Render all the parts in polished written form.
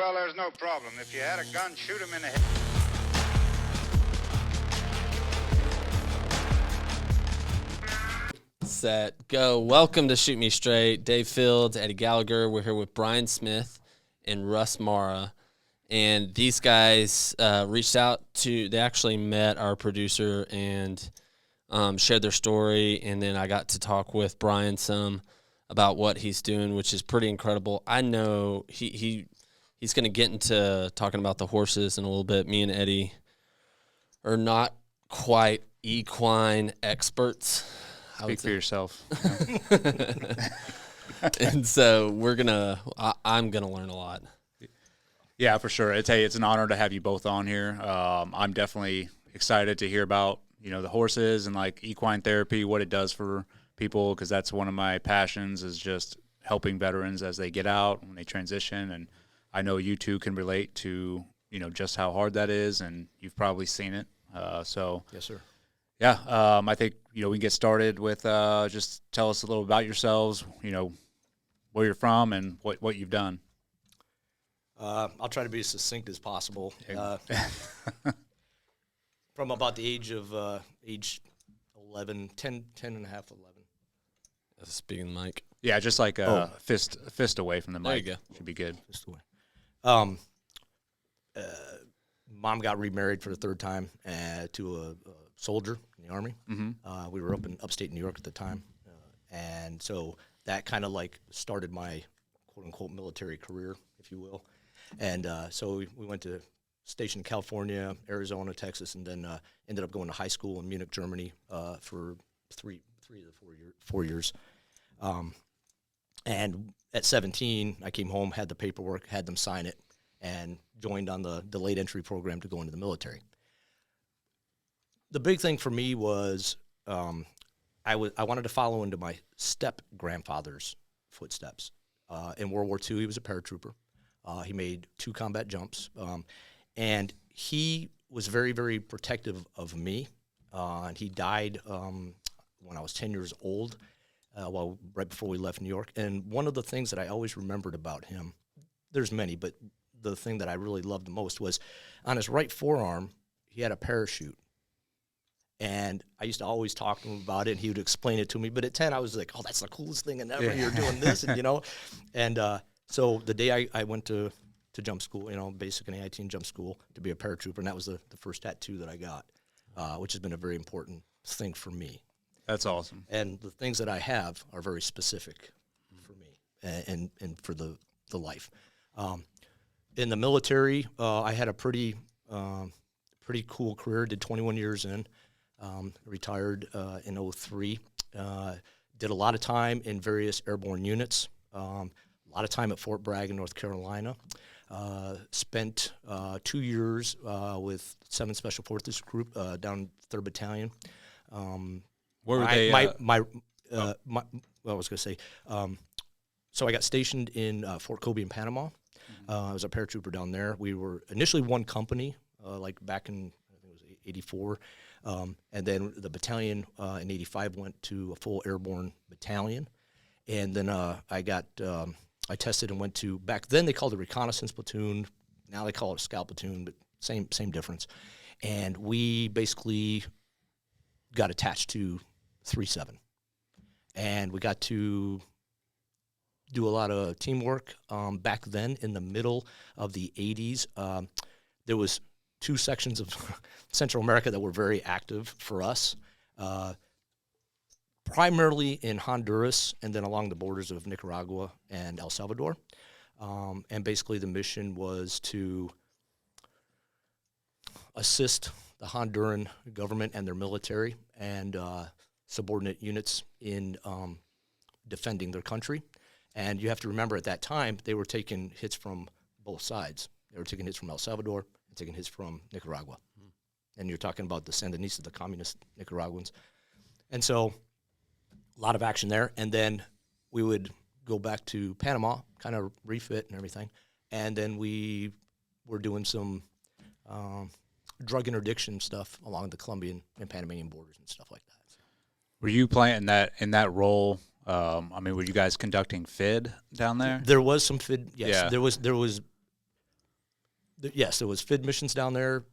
Well, there's no problem. If you had a gun, shoot him in the head. Set, go. Welcome to Shoot Me Straight. Dave Fields, Eddie Gallagher. We're here with Brian Smith and Russ Mara. And these guys reached out to, they actually met our producer and shared their story. And then I got to talk with Brian some about what he's doing, which is pretty incredible. I know he's going to get into talking about the horses in a little bit. Me and Eddie are not quite equine experts. Speak for yourself. And so I'm gonna learn a lot. Yeah, for sure. It's an honor to have you both on here. I'm definitely excited to hear about the horses and like equine therapy, what it does for people, because that's one of my passions, is just helping veterans as they get out, when they transition. And I know you two can relate to just how hard that is, and you've probably seen it. So yes, sir. Yeah, I think we can get started with just tell us a little about yourselves. Where you're from and what you've done. I'll try to be as succinct as possible. From about the age of age 11, 10 and a half, 11. Speaking of the mic. Yeah, just like a fist away from the mic. There you go. Should be good. Fist away. Mom got remarried for the third time to a soldier in the Army. Mm-hmm. We were up in upstate New York at the time. And so that kind of like started my quote-unquote military career, if you will. And so we went to station in California, Arizona, Texas, and then ended up going to high school in Munich, Germany for 4 years. And at 17, I came home, had the paperwork, had them sign it, and joined on the delayed entry program to go into the military. The big thing for me was I wanted to follow into my step-grandfather's footsteps. In World War II, he was a paratrooper. He made 2 combat jumps, and he was very, very protective of me. And he died when I was 10 years old, right before we left New York. And one of the things that I always remembered about him, there's many, but the thing that I really loved the most was on his right forearm, he had a parachute. And I used to always talk to him about it, and he would explain it to me. But at 10, I was like, oh, that's the coolest thing ever. You're doing this, and And so the day I went to jump school, basic and AIT and jump school to be a paratrooper, and that was the first tattoo that I got, which has been a very important thing for me. That's awesome. And the things that I have are very specific for me and for the life. In the military, I had a pretty cool career, did 21 years in. Retired in 2003. Did a lot of time in various airborne units. A lot of time at Fort Bragg in North Carolina. Spent 2 years with 7 Special Forces Group down 3rd Battalion. Where were they? I was going to say. So I got stationed in Fort Kobe in Panama. I was a paratrooper down there. We were initially one company, like back in I think it was '84. And then the battalion in 85 went to a full airborne battalion. And then I tested and went to, back then they called it reconnaissance platoon. Now they call it a scout platoon, but same difference. And we basically got attached to 3-7. And we got to do a lot of teamwork. Back then, in the middle of the 80s, there was 2 sections of Central America that were very active for us, primarily in Honduras and then along the borders of Nicaragua and El Salvador. And basically the mission was to assist the Honduran government and their military and subordinate units in defending their country. And you have to remember at that time, they were taking hits from both sides. They were taking hits from El Salvador, taking hits from Nicaragua. And you're talking about the Sandinistas, the communist Nicaraguans. And so a lot of action there. And then we would go back to Panama, kind of refit and everything. And then we were doing some drug interdiction stuff along the Colombian and Panamanian borders and stuff like that. Were you playing in that role? Were you guys conducting FID down there? There was some FID, yes. Yeah. There was Yes, there was FID missions down there.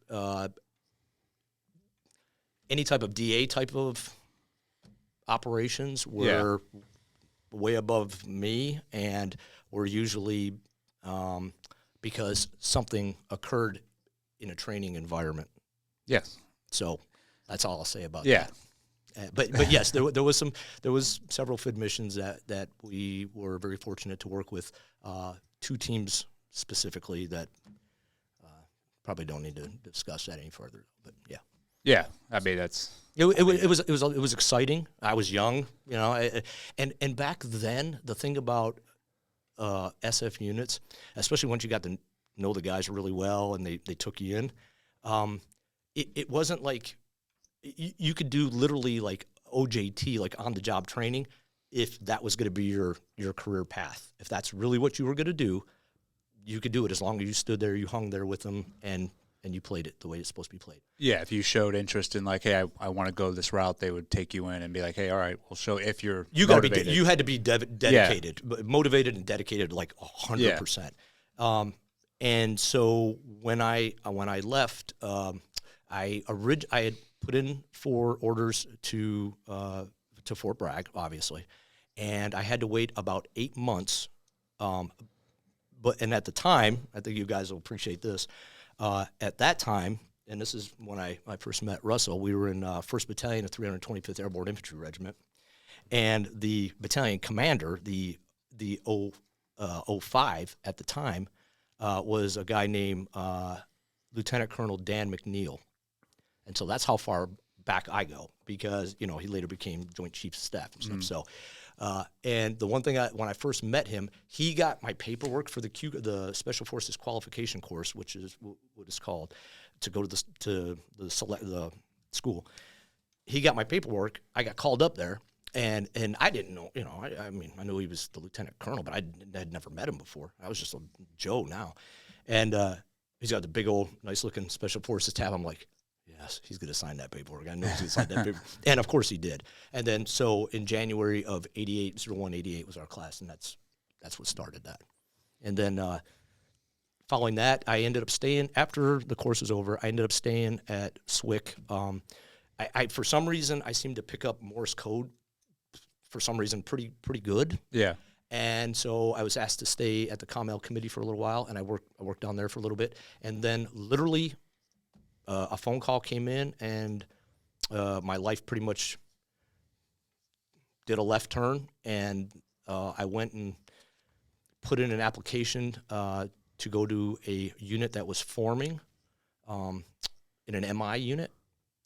Any type of DA type of operations were way above me, and were usually because something occurred in a training environment. Yes. So that's all I'll say about Yeah. that. But yes, there was several FID missions that we were very fortunate to work with. 2 teams specifically that probably don't need to discuss that any further. But yeah. Yeah. I mean, that's It was exciting. I was young, you know, and back then the thing about SF units, especially once you got to know the guys really well and they took you in, it wasn't like you could do literally like OJT, like on the job training, if that was going to be your career path. If that's really what you were going to do, you could do it as long as you stood there, you hung there with them, and you played it the way it's supposed to be played. Yeah, if you showed interest in like, hey, I want to go this route, they would take you in and be like, hey, all right, we'll show if you're you had to be dedicated, motivated and dedicated like 100%. And so when I left, I had put in 4 orders to Fort Bragg, obviously, and I had to wait about 8 months. But at the time, I think you guys will appreciate this. At that time, and this is when I first met Russell, we were in 1st Battalion of 325th Airborne Infantry Regiment, and the battalion commander, the 05 at the time, was a guy named Lieutenant Colonel Dan McNeil. And so that's how far back I go, because, you know, he later became Joint Chiefs of Staff and stuff. So, and the one thing when I first met him, he got my paperwork for the Special Forces Qualification Course, which is what it's called, to go to the school. He got my paperwork. I got called up there, and I didn't know, you know, I mean, I knew he was the lieutenant colonel, but I'd never met him before. I was just a Joe now. And he's got the big old nice looking Special Forces tab. I'm like, yes, he's going to sign that paperwork. I know he's going to sign that paper. And of course he did. And then so in January of 0188 was our class, and that's what started that. And then following that, I ended up staying, after the course was over, I ended up staying at SWIC. I for some reason, I seemed to pick up Morse code for some reason pretty good. Yeah. And so I was asked to stay at the ComL committee for a little while, and I worked down there for a little bit. And then literally a phone call came in, and my life pretty much did a left turn, and I went and put in an application to go to a unit that was forming in an MI unit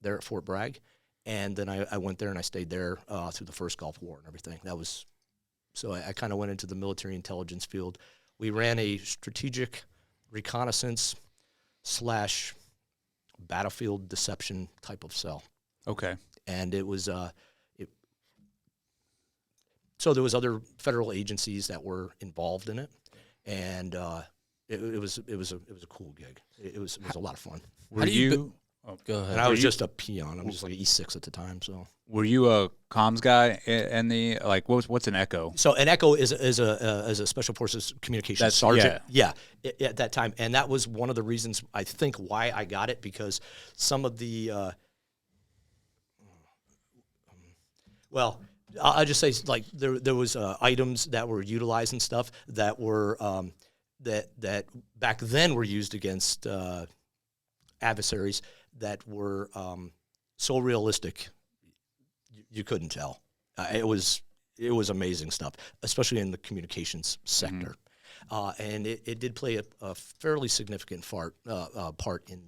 there at Fort Bragg. And then I went there and I stayed there through the first Gulf War and everything. So I kind of went into the military intelligence field. We ran a strategic reconnaissance / battlefield deception type of cell. Okay. And it was so there was other federal agencies that were involved in it, and it was a cool gig. It was a lot of fun. Were you? Go ahead. And I was just a peon. I'm just like E6 at the time. So were you a comms guy in the, like, what's an Echo? So an Echo is a Special Forces communications sergeant. Yeah, at that time, and that was one of the reasons I think why I got it, because some of the well, I'll just say, like, there was items that were utilized and stuff that were that back then were used against adversaries that were so realistic you couldn't tell. It was amazing stuff, especially in the communications sector. Mm-hmm. And it did play a fairly significant part in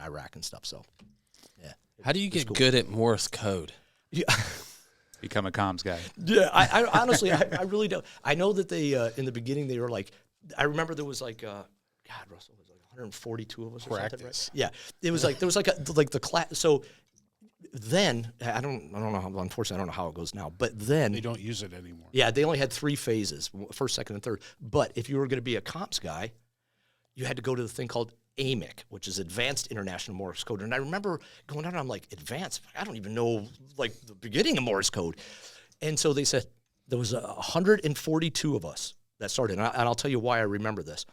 Iraq and stuff. So, yeah. How do you get good at Morse code? Yeah. Become a comms guy. Yeah, I honestly, I really don't. I know that they, in the beginning, they were like, I remember there was like, God, Russell, was like 142 of us or something, right? Yeah, it was like, there was like the class. So then, I don't know how, unfortunately, I don't know how it goes now, but then. They don't use it anymore. Yeah, they only had 3 phases, first, second, and third. But if you were going to be a comms guy, you had to go to the thing called AMIC, which is Advanced International Morse Code. And I remember going down, I'm like, advanced? I don't even know, like, the beginning of Morse code. And so they said there was 142 of us that started. And I'll tell you why I remember this.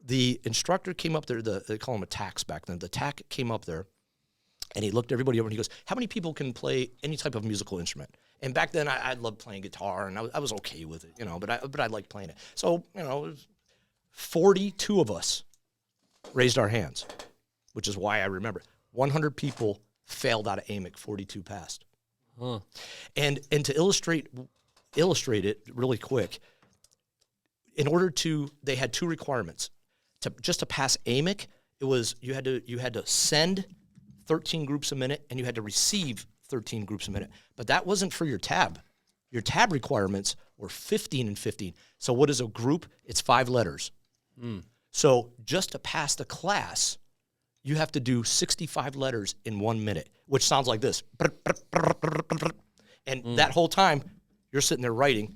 The instructor came up there, they call him a tax back then. The tax came up there, and he looked everybody over, and he goes, how many people can play any type of musical instrument? And back then, I loved playing guitar, and I was okay with it, but I liked playing it. So, it was 42 of us raised our hands, which is why I remember. 100 people failed out of AMIC, 42 passed. Huh. And to illustrate it really quick, they had 2 requirements. Just to pass AMIC, it was you had to send 13 groups a minute, and you had to receive 13 groups a minute. But that wasn't for your tab. Your tab requirements were 15 and 15. So what is a group? It's 5 letters. So just to pass the class, you have to do 65 letters in 1 minute, which sounds like this. And that whole time, you're sitting there writing,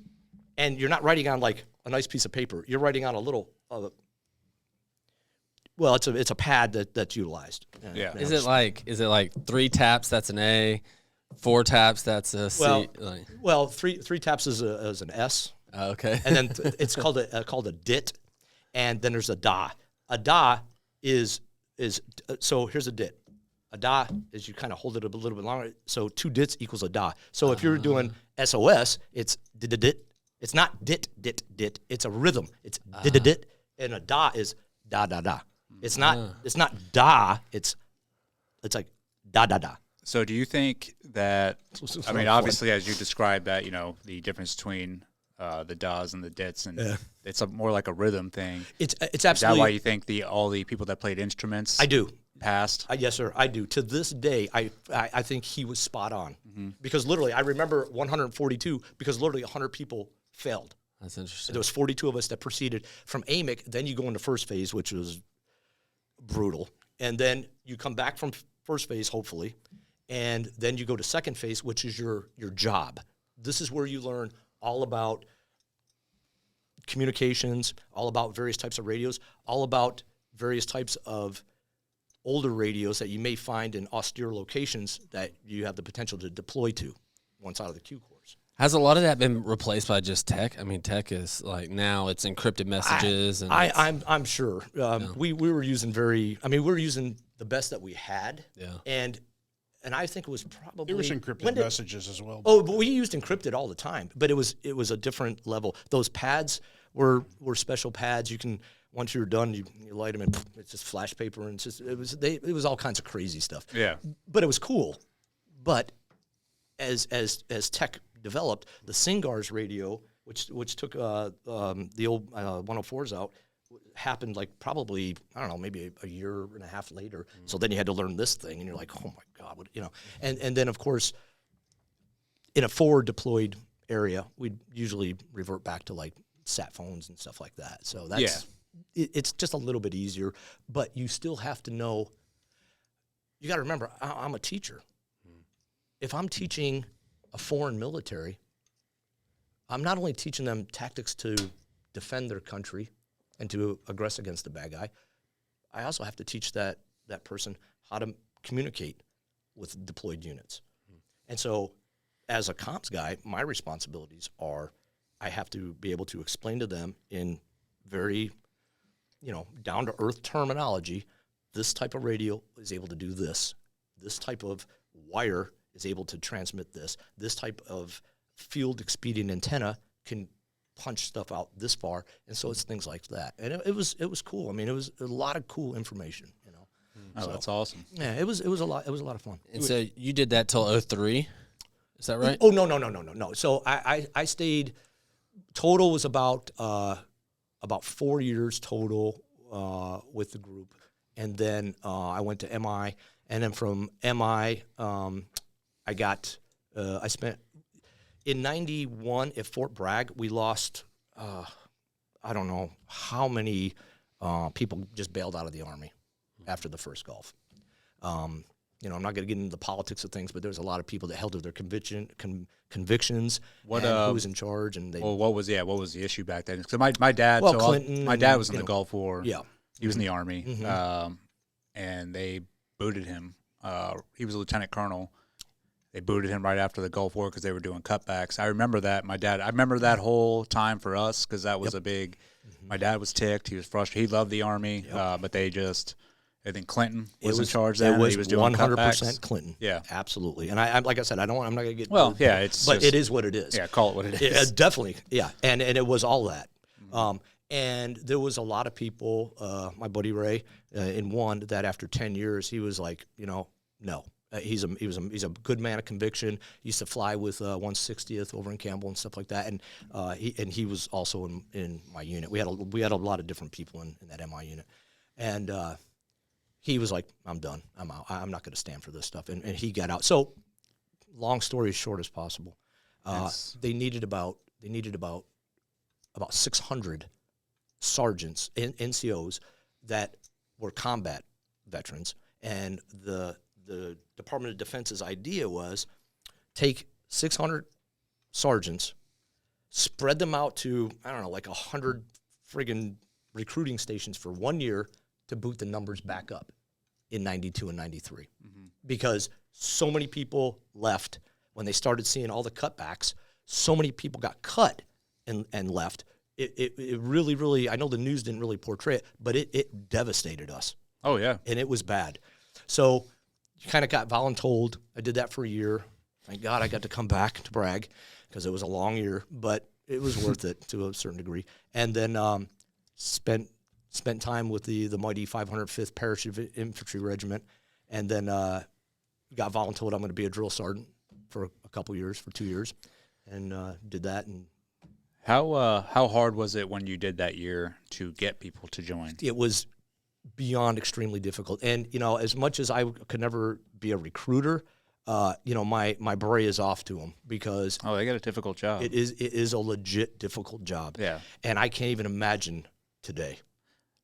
and you're not writing on like a nice piece of paper. You're writing on a little, it's a pad that's utilized. Yeah. Is it like 3 taps? That's an A. 4 taps? That's a C. Three taps is an S. Okay. And then it's called a dit, and then there's a da. A da is so here's a dit. A da is you kind of hold it a little bit longer. So 2 dits equals a da. So if you're doing SOS, it's dit. It's not dit. It's a rhythm. It's dit, and a da is da da da. It's not da. It's like da da da. So do you think that, I mean, obviously, as you described that, the difference between the das and the dits, and it's more like a rhythm thing. It's absolutely. Is that why you think all the people that played instruments? I do. Passed? Yes, sir. I do. To this day, I think he was spot on. Because literally, I remember 142 because literally 100 people failed. That's interesting. There was 42 of us that proceeded from AMIC. Then you go into first phase, which was brutal. And then you come back from first phase, hopefully. And then you go to second phase, which is your job. This is where you learn all about communications, all about various types of radios, all about various types of older radios that you may find in austere locations that you have the potential to deploy to once out of the Q course. Has a lot of that been replaced by just tech? I mean, tech is like now it's encrypted messages. I'm sure. We were using we were using the best that we had. Yeah. And I think it was probably there was encrypted messages as well. Oh, but we used encrypted all the time. But it was a different level. Those pads were special pads. You can once you're done, you light them and it's just flash paper and it was all kinds of crazy stuff. Yeah. But it was cool. But as tech developed, the Singars radio, which took the old 104s out, happened like probably, I don't know, maybe a year and a half later. So then you had to learn this thing, and you're like, oh my God, And then, of course, in a forward deployed area, we'd usually revert back to like sat phones and stuff like that. So that's it's just a little bit easier, but you still have to know. You got to remember, I'm a teacher. If I'm teaching a foreign military, I'm not only teaching them tactics to defend their country and to aggress against the bad guy, I also have to teach that person how to communicate with deployed units. And so as a comms guy, my responsibilities are I have to be able to explain to them in very, down-to-earth terminology, this type of radio is able to do this. This type of wire is able to transmit this. This type of field expedient antenna can punch stuff out this far, and so it's things like that. And it was cool. I mean, it was a lot of cool information. Oh, So, that's awesome. yeah, it was a lot of fun. And so you did that till 03? Is that right? Oh no. So I stayed. Total was about 4 years total with the group, and then I went to MI, and then from MI I spent in 91 at Fort Bragg. We lost I don't know how many people just bailed out of the Army after the first Gulf. I'm not going to get into the politics of things, but there's a lot of people that held to their convictions. Who was in charge? And what was the issue back then? Because my dad, Clinton. My dad was in the Gulf War. Yeah, he was in the Army, and they booted him. He was a lieutenant colonel, they booted him right after the Gulf War because they were doing cutbacks. I remember that. I remember that whole time for us because that was a big. My dad was ticked. He was frustrated. He loved the Army, but I think Clinton was in charge then. It He was doing 100% cutbacks. Clinton. Yeah, absolutely. And I like I said, I'm not going to get well, yeah, but it is what it is. Yeah, call it what it is. Definitely, yeah. And it was all that. And there was a lot of people. My buddy Ray, in one that after 10 years, he was like, no. He's a good man of conviction. He used to fly with 160th over in Campbell and stuff like that. And he was also in my unit. We had a lot of different people in that MI unit, and he was like, I'm done. I'm out. I'm not going to stand for this stuff. And he got out. So, long story as short as possible, they needed about 600 sergeants and NCOs that were combat veterans, and the Department of Defense's idea was take 600 sergeants, spread them out to, I don't know, like 100 friggin' recruiting stations for 1 year to boot the numbers back up in 92 and 93. Because so many people left when they started seeing all the cutbacks. So many people got cut and left. It really, really, I know the news didn't really portray it, but it devastated us. Oh, yeah. And it was bad. So you kind of got voluntold. I did that for a year. Thank God I got to come back to brag because it was a long year, but it was worth it to a certain degree. And then spent time with the mighty 505th Parachute Infantry Regiment, and then got voluntold I'm going to be a drill sergeant for a couple years, for 2 years, and did that. And how hard was it when you did that year to get people to join? It was beyond extremely difficult. And, as much as I could never be a recruiter, my beret is off to them because they got a difficult job. It is a legit difficult job. Yeah. And I can't even imagine today.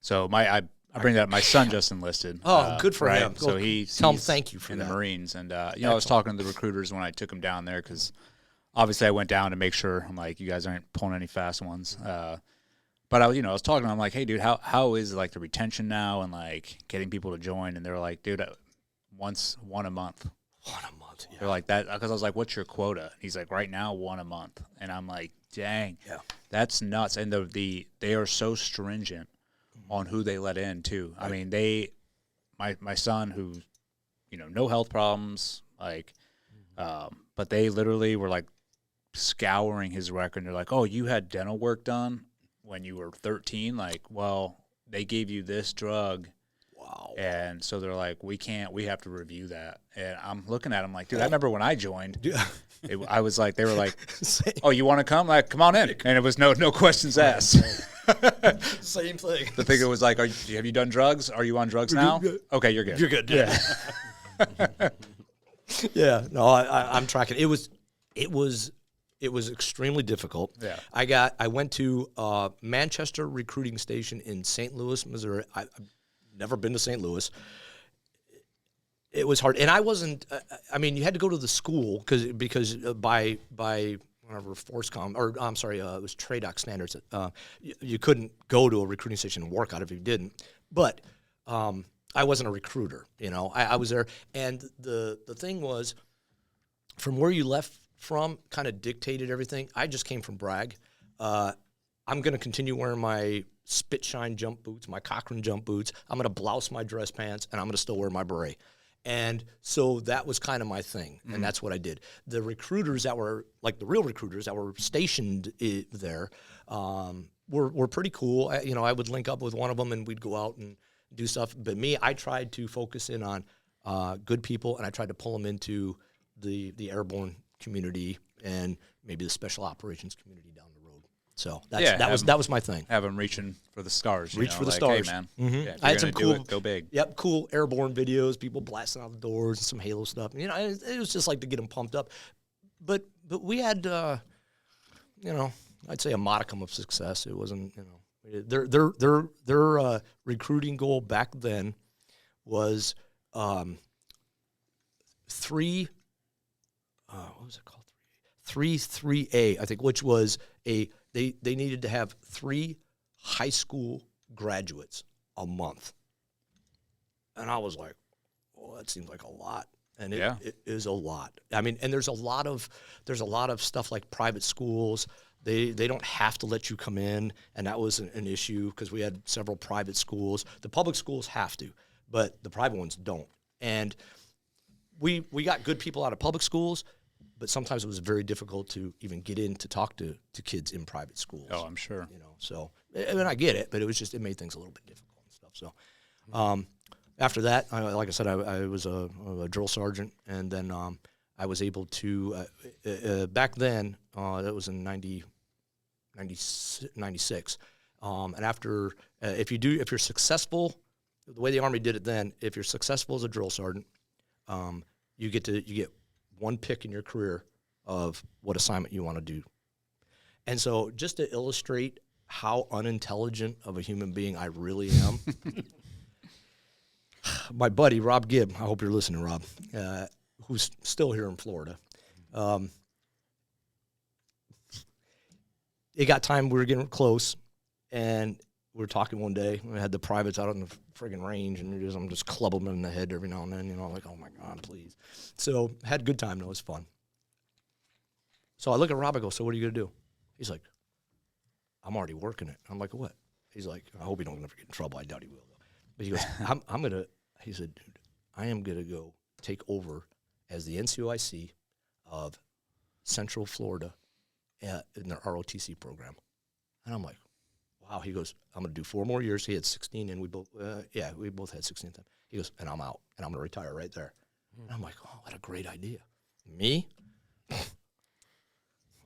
So I bring that up. My son just enlisted. Oh, good for him. So tell him thank you for in that. the Marines. And, I was talking to the recruiters when I took him down there because obviously I went down to make sure. I'm like, you guys aren't pulling any fast ones. But I was talking to them, I'm like, hey, dude, how is like the retention now and like getting people to join? And they're like, dude, one a month. 1 a month. Yeah. They're like that because I was like, what's your quota? And he's like, right now, 1 a month. And I'm like, dang, that's nuts. And they are so stringent on who they let in too. Right. I mean, my son who, no health problems, like, but they literally were like scouring his record. And they're like, oh, you had dental work done when you were 13, like, well, they gave you this drug. Wow. And so they're like, we have to review that. And I'm looking at them like, dude, I remember when I joined, I was like, they were like, oh, you want to come? Like, come on in. And it was no questions asked. Same thing. The thing was like, have you done drugs? Are you on drugs now? Okay, you're good. You're good. Yeah. Yeah. No, I'm tracking. It was extremely difficult. Yeah. I went to Manchester recruiting station in St. Louis, Missouri. I've never been to St. Louis. It was hard, and I wasn't. You had to go to the school because by whatever ForceCom or I'm sorry, it was TRADOC standards. You couldn't go to a recruiting station and work out if you didn't. But I wasn't a recruiter. I was there, and the thing was, from where you left from kind of dictated everything. I just came from Bragg. I'm going to continue wearing my spit shine jump boots, my Cochrane jump boots. I'm going to blouse my dress pants, and I'm going to still wear my beret. And so that was kind of my thing, and that's what I did. The recruiters that were, like the real recruiters that were stationed there were pretty cool. I would link up with one of them, and we'd go out and do stuff. But me, I tried to focus in on good people, and I tried to pull them into the airborne community and maybe the special operations community down the road. So that was my thing. Have them reaching for the stars. Reach for the stars. Hey, man. Mm-hmm. Yeah, I had some cool, go big. Yep, cool airborne videos, people blasting out the doors and some Halo stuff. It was just like to get them pumped up. But we had, I'd say a modicum of success. It wasn't, their recruiting goal back then was 3. What was it called? 3A, I think, which was they needed to have 3 high school graduates a month. And I was like, well, that seems like a lot. and it is a lot. I mean, and there's a lot of stuff like private schools. They don't have to let you come in, and that was an issue because we had several private schools. The public schools have to, but the private ones don't. And we got good people out of public schools, but sometimes it was very difficult to even get in to talk to kids in private schools. Oh, I'm sure. So I mean, I get it, but it made things a little bit difficult and stuff. So after that, like I said, I was a drill sergeant, and then I was able to back then that was in 96. And after, if you're successful, the way the Army did it then, if you're successful as a drill sergeant, you get one pick in your career of what assignment you want to do. And so, just to illustrate how unintelligent of a human being I really am, my buddy Rob Gibb, I hope you're listening, Rob, who's still here in Florida. It got time, we were getting close, and we were talking one day. We had the privates out on the friggin' range, and I'm just clubbing them in the head every now and then, like, oh my God, please. So, had a good time, though, it was fun. So I look at Rob, I go, so what are you going to do? He's like, I'm already working it. I'm like, what? He's like, I hope he don't ever get in trouble. I doubt he will, though. But he goes, he said, dude, I am going to go take over as the NCOIC of Central Florida in their ROTC program. And I'm like, wow. He goes, I'm going to do 4 more years. He had 16, and we both had 16 then. He goes, and I'm out, and I'm going to retire right there. And I'm like, oh, what a great idea. Me?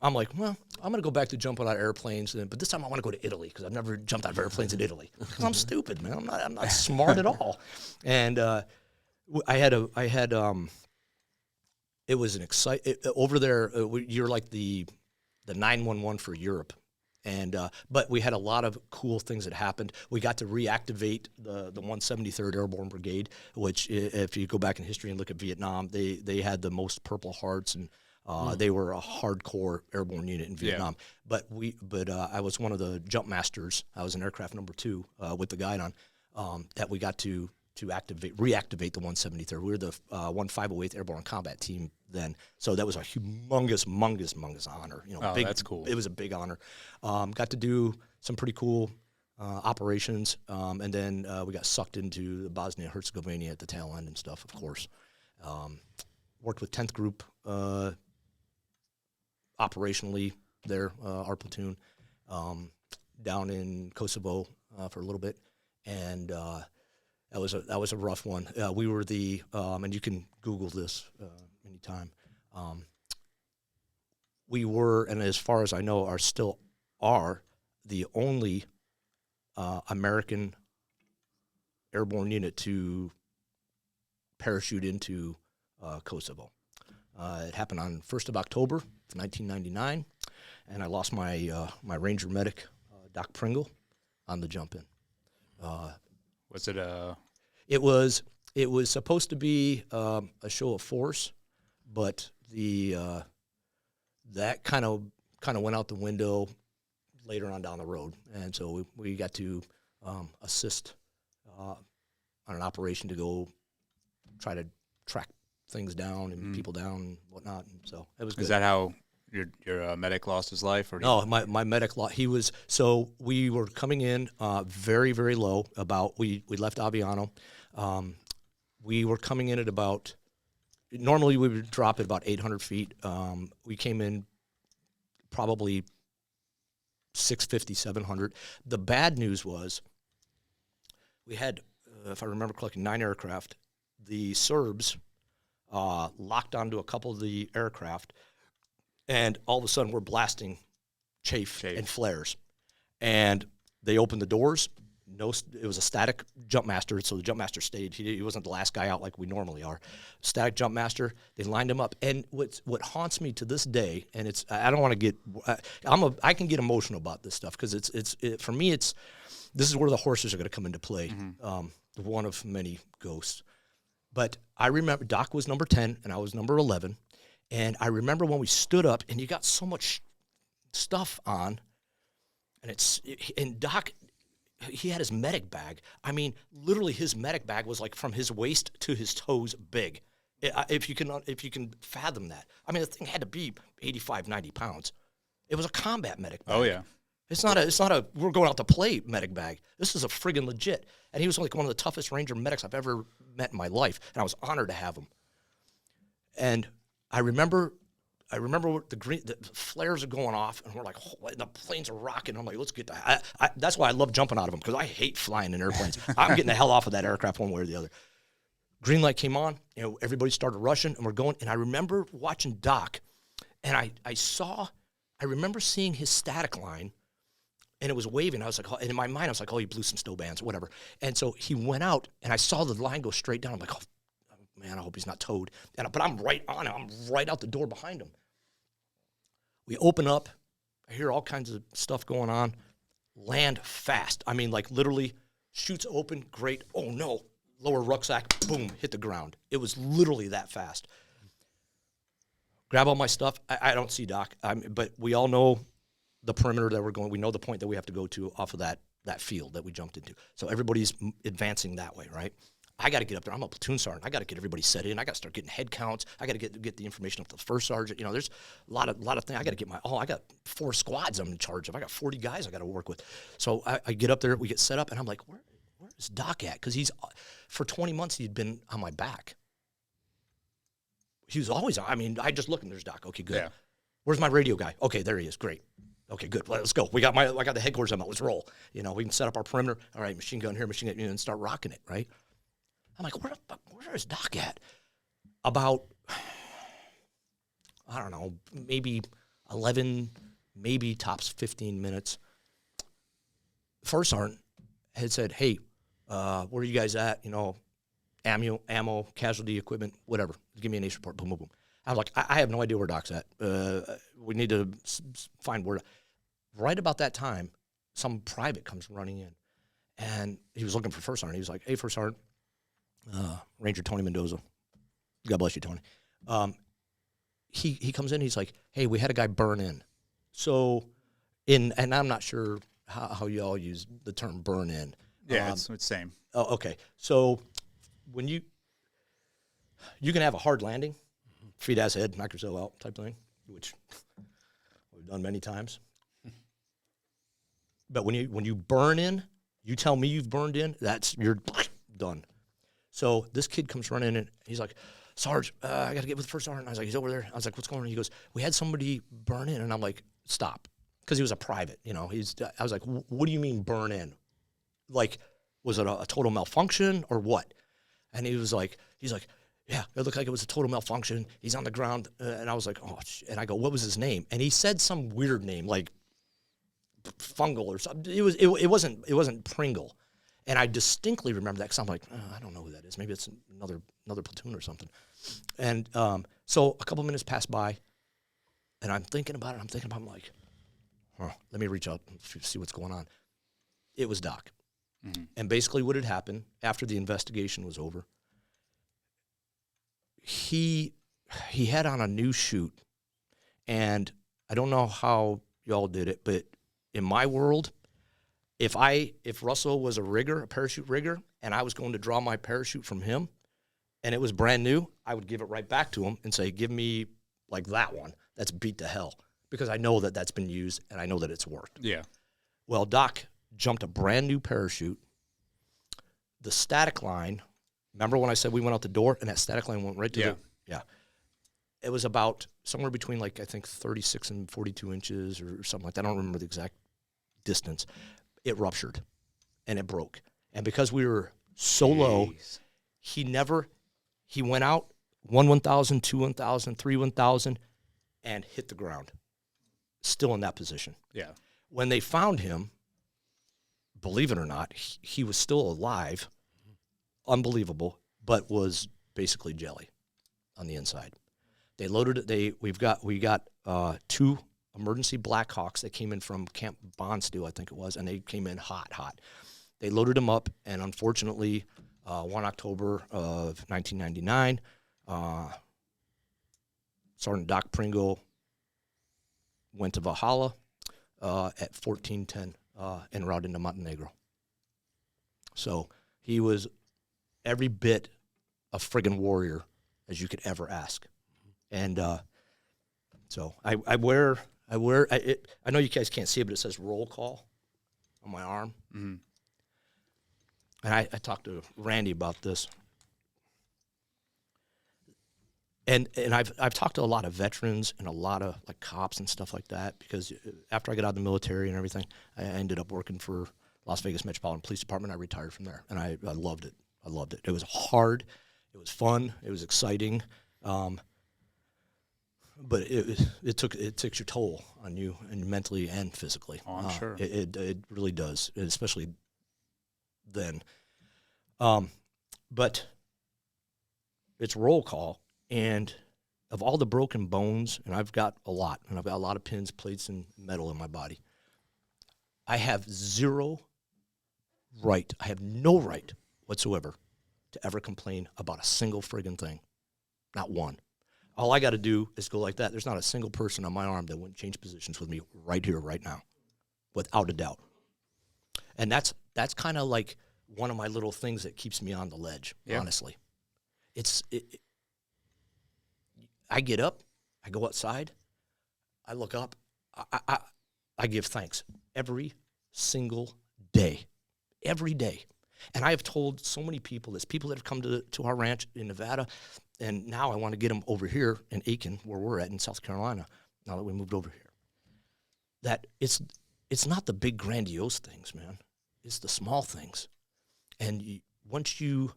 I'm like, well, I'm going to go back to jumping out of airplanes, but this time I want to go to Italy because I've never jumped out of airplanes in Italy. Because I'm stupid, man. I'm not smart at all. And it was an over there. You're like the 911 for Europe. And but we had a lot of cool things that happened. We got to reactivate the 173rd Airborne Brigade, which, if you go back in history and look at Vietnam, they had the most Purple Hearts, and they were a hardcore airborne unit in Vietnam. Yeah. But I was one of the jump masters. I was in aircraft number 2 with the guide on that we got to reactivate the 173rd. We were the 1508th Airborne Combat Team then, so that was a humongous honor. That's cool. It was a big honor. Got to do some pretty cool operations, and then we got sucked into Bosnia Herzegovina at the tail end and stuff. Of course, worked with 10th Group operationally there, our platoon, down in Kosovo for a little bit, and that was a rough one. We were the and you can Google this anytime. We were, and as far as I know, still are the only American airborne unit to parachute into Kosovo. It happened on 1st of October, 1999, and I lost my my Ranger medic, Doc Pringle, on the jump in. Was it It was supposed to be a show of force, but that kind of went out the window later on down the road, and so we got to assist on an operation to go try to track things down and people down and whatnot. And so it was good. Is that how your medic lost his life? Or no, my medic so we were coming in very, very low. We left Aviano. We were coming in at about, normally we would drop at about 800 feet. We came in probably 650, 700. The bad news was we had, if I remember correctly, 9 aircraft. The Serbs locked onto a couple of the aircraft, and all of a sudden we're blasting chaff and flares. And they opened the doors. It was a static jump master, so the jump master stayed. He wasn't the last guy out like we normally are. Static jump master. They lined him up. And what haunts me to this day, and I don't want to get I can get emotional about this stuff because for me this is where the horses are going to come into play. One of many ghosts. But I remember Doc was number 10 and I was number 11, and I remember when we stood up and you got so much stuff on, and Doc, he had his medic bag. I mean, literally his medic bag was like from his waist to his toes big. If you can fathom that. I mean, the thing had to be 85, 90 pounds. It was a combat medic bag. Oh, yeah. It's not a we're going out to play medic bag. This is a friggin' legit. And he was like one of the toughest Ranger medics I've ever met in my life, and I was honored to have him. And I remember the flares are going off, and we're like, oh, the planes are rocking. I'm like, let's get that. That's why I love jumping out of them, because I hate flying in airplanes. I'm getting the hell off of that aircraft one way or the other. Green light came on, everybody started rushing, and we're going. And I remember watching Doc, and I remember seeing his static line, and it was waving. I was like, and in my mind, I was like, oh, he blew some snow bands, whatever. And so he went out, and I saw the line go straight down. I'm like, oh, man, I hope he's not towed. But I'm right on him. I'm right out the door behind him. We open up. I hear all kinds of stuff going on. Land fast. I mean, like literally, chutes open, great. Oh, no. Lower rucksack, boom, hit the ground. It was literally that fast. Grab all my stuff. I don't see Doc, but we all know the perimeter that we're going. We know the point that we have to go to off of that field that we jumped into. So everybody's advancing that way, right? I got to get up there. I'm a platoon sergeant. I got to get everybody set in. I got to start getting head counts. I got to get the information up to the first sergeant. There's a lot of things. I got to get I got 4 squads I'm in charge of. I got 40 guys I got to work with. So I get up there. We get set up, and I'm like, where is Doc at? Because for 20 months he'd been on my back. He was always on. I mean, I just look and there's Doc. Okay, good. Yeah. Where's my radio guy? Okay, there he is. Great. Okay, good. Let's go. I got the headquarters on. Let's roll. We can set up our perimeter. All right, machine gun here, machine gun, and start rocking it, right? I'm like, where is Doc at? About, I don't know, maybe 11, maybe tops 15 minutes. First sergeant had said, hey, where are you guys at? Ammo, casualty equipment, whatever. Give me an ace report. Boom, boom, boom. I was like, I have no idea where Doc's at. We need to find where. Right about that time, some private comes running in, and he was looking for first sergeant. He was like, hey, first sergeant, Ranger Tony Mendoza. God bless you, Tony. He comes in. He's like, hey, we had a guy burn in. So, and I'm not sure how you all use the term burn in. Yeah, it's the same. Oh, okay. So when you can have a hard landing, feet ass head, knock yourself out type thing, which we've done many times. But when you burn in, you tell me you've burned in, you're done. So this kid comes running in, and he's like, Sarge, I got to get with the first sergeant. I was like, he's over there. I was like, what's going on? He goes, we had somebody burn in. And I'm like, stop. Because he was a private, I was like, what do you mean burn in? Like, was it a total malfunction or what? And he's like, yeah, it looked like it was a total malfunction. He's on the ground. And I was like, oh, and I go, what was his name? And he said some weird name, like fungal or something. It wasn't Pringle. And I distinctly remember that because I'm like, I don't know who that is. Maybe it's another platoon or something. And so a couple minutes pass by, and I'm thinking about it. I'm like, let me reach out and see what's going on. It was Doc. Mm-hmm. And basically what had happened after the investigation was over, he had on a new chute, and I don't know how y'all did it, but in my world, if Russell was a parachute rigger, and I was going to draw my parachute from him, and it was brand new, I would give it right back to him and say, give me like that one that's beat to hell, because I know that that's been used and I know that it's worked. Yeah. Well, Doc jumped a brand new parachute. The static line, remember when I said we went out the door and that static line went right to yeah. It was about somewhere between I think 36 and 42 inches or something like that. I don't remember the exact distance. It ruptured and it broke. And because we were so low, he went out 1,000, 2 1,000, 3 1,000 and hit the ground. Still in that position. Yeah. When they found him, believe it or not, he was still alive, unbelievable, but was basically jelly on the inside. They loaded it. We got 2 emergency Blackhawks that came in from Camp Bondsteel, I think it was, and they came in hot. They loaded him up, and unfortunately, 1 October of 1999, Sergeant Doc Pringle went to Valhalla at 1410 en route into Montenegro. So he was every bit a friggin' warrior as you could ever ask. And so I know you guys can't see it, but it says roll call on my arm. Mm-hmm. And I talked to Randy about this. And I've talked to a lot of veterans and a lot of like cops and stuff like that, because after I got out of the military and everything, I ended up working for Las Vegas Metropolitan Police Department. I retired from there, and I loved it. I loved it. It was hard. It was fun. It was exciting. But it takes your toll on you, and mentally and physically. Oh, I'm sure. It really does, especially then. But it's roll call, and of all the broken bones, and I've got a lot, and I've got a lot of pins, plates, and metal in my body, I have zero right. I have no right whatsoever to ever complain about a single friggin' thing. Not one. All I got to do is go like that. There's not a single person on my arm that wouldn't change positions with me right here, right now, without a doubt. And that's kind of like one of my little things that keeps me on the ledge, honestly. I get up, I go outside, I look up, I give thanks every single day, every day. And I have told so many people, there's people that have come to our ranch in Nevada, and now I want to get them over here in Aiken, where we're at in South Carolina, now that we moved over here, that it's not the big grandiose things, man. It's the small things. And once you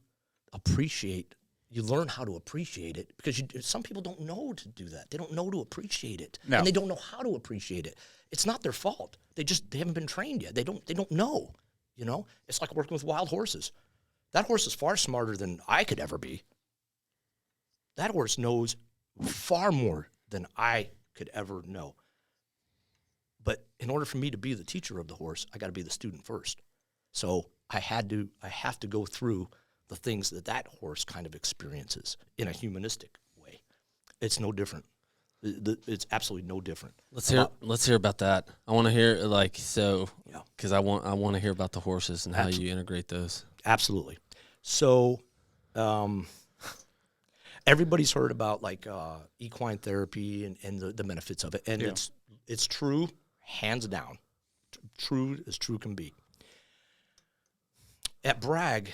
appreciate, you learn how to appreciate it, because some people don't know to do that. They don't know to appreciate it. No. And they don't know how to appreciate it. It's not their fault. They haven't been trained yet. They don't know, you know? It's like working with wild horses. That horse is far smarter than I could ever be. That horse knows far more than I could ever know. But in order for me to be the teacher of the horse, I got to be the student first. So I have to go through the things that horse kind of experiences in a humanistic way. It's no different. It's absolutely no different. Let's hear about that. I want to hear because I want to hear about the horses and how you integrate those. Absolutely. So, everybody's heard about like equine therapy and the benefits of it, and it's true, hands down, true as true can be. At Bragg,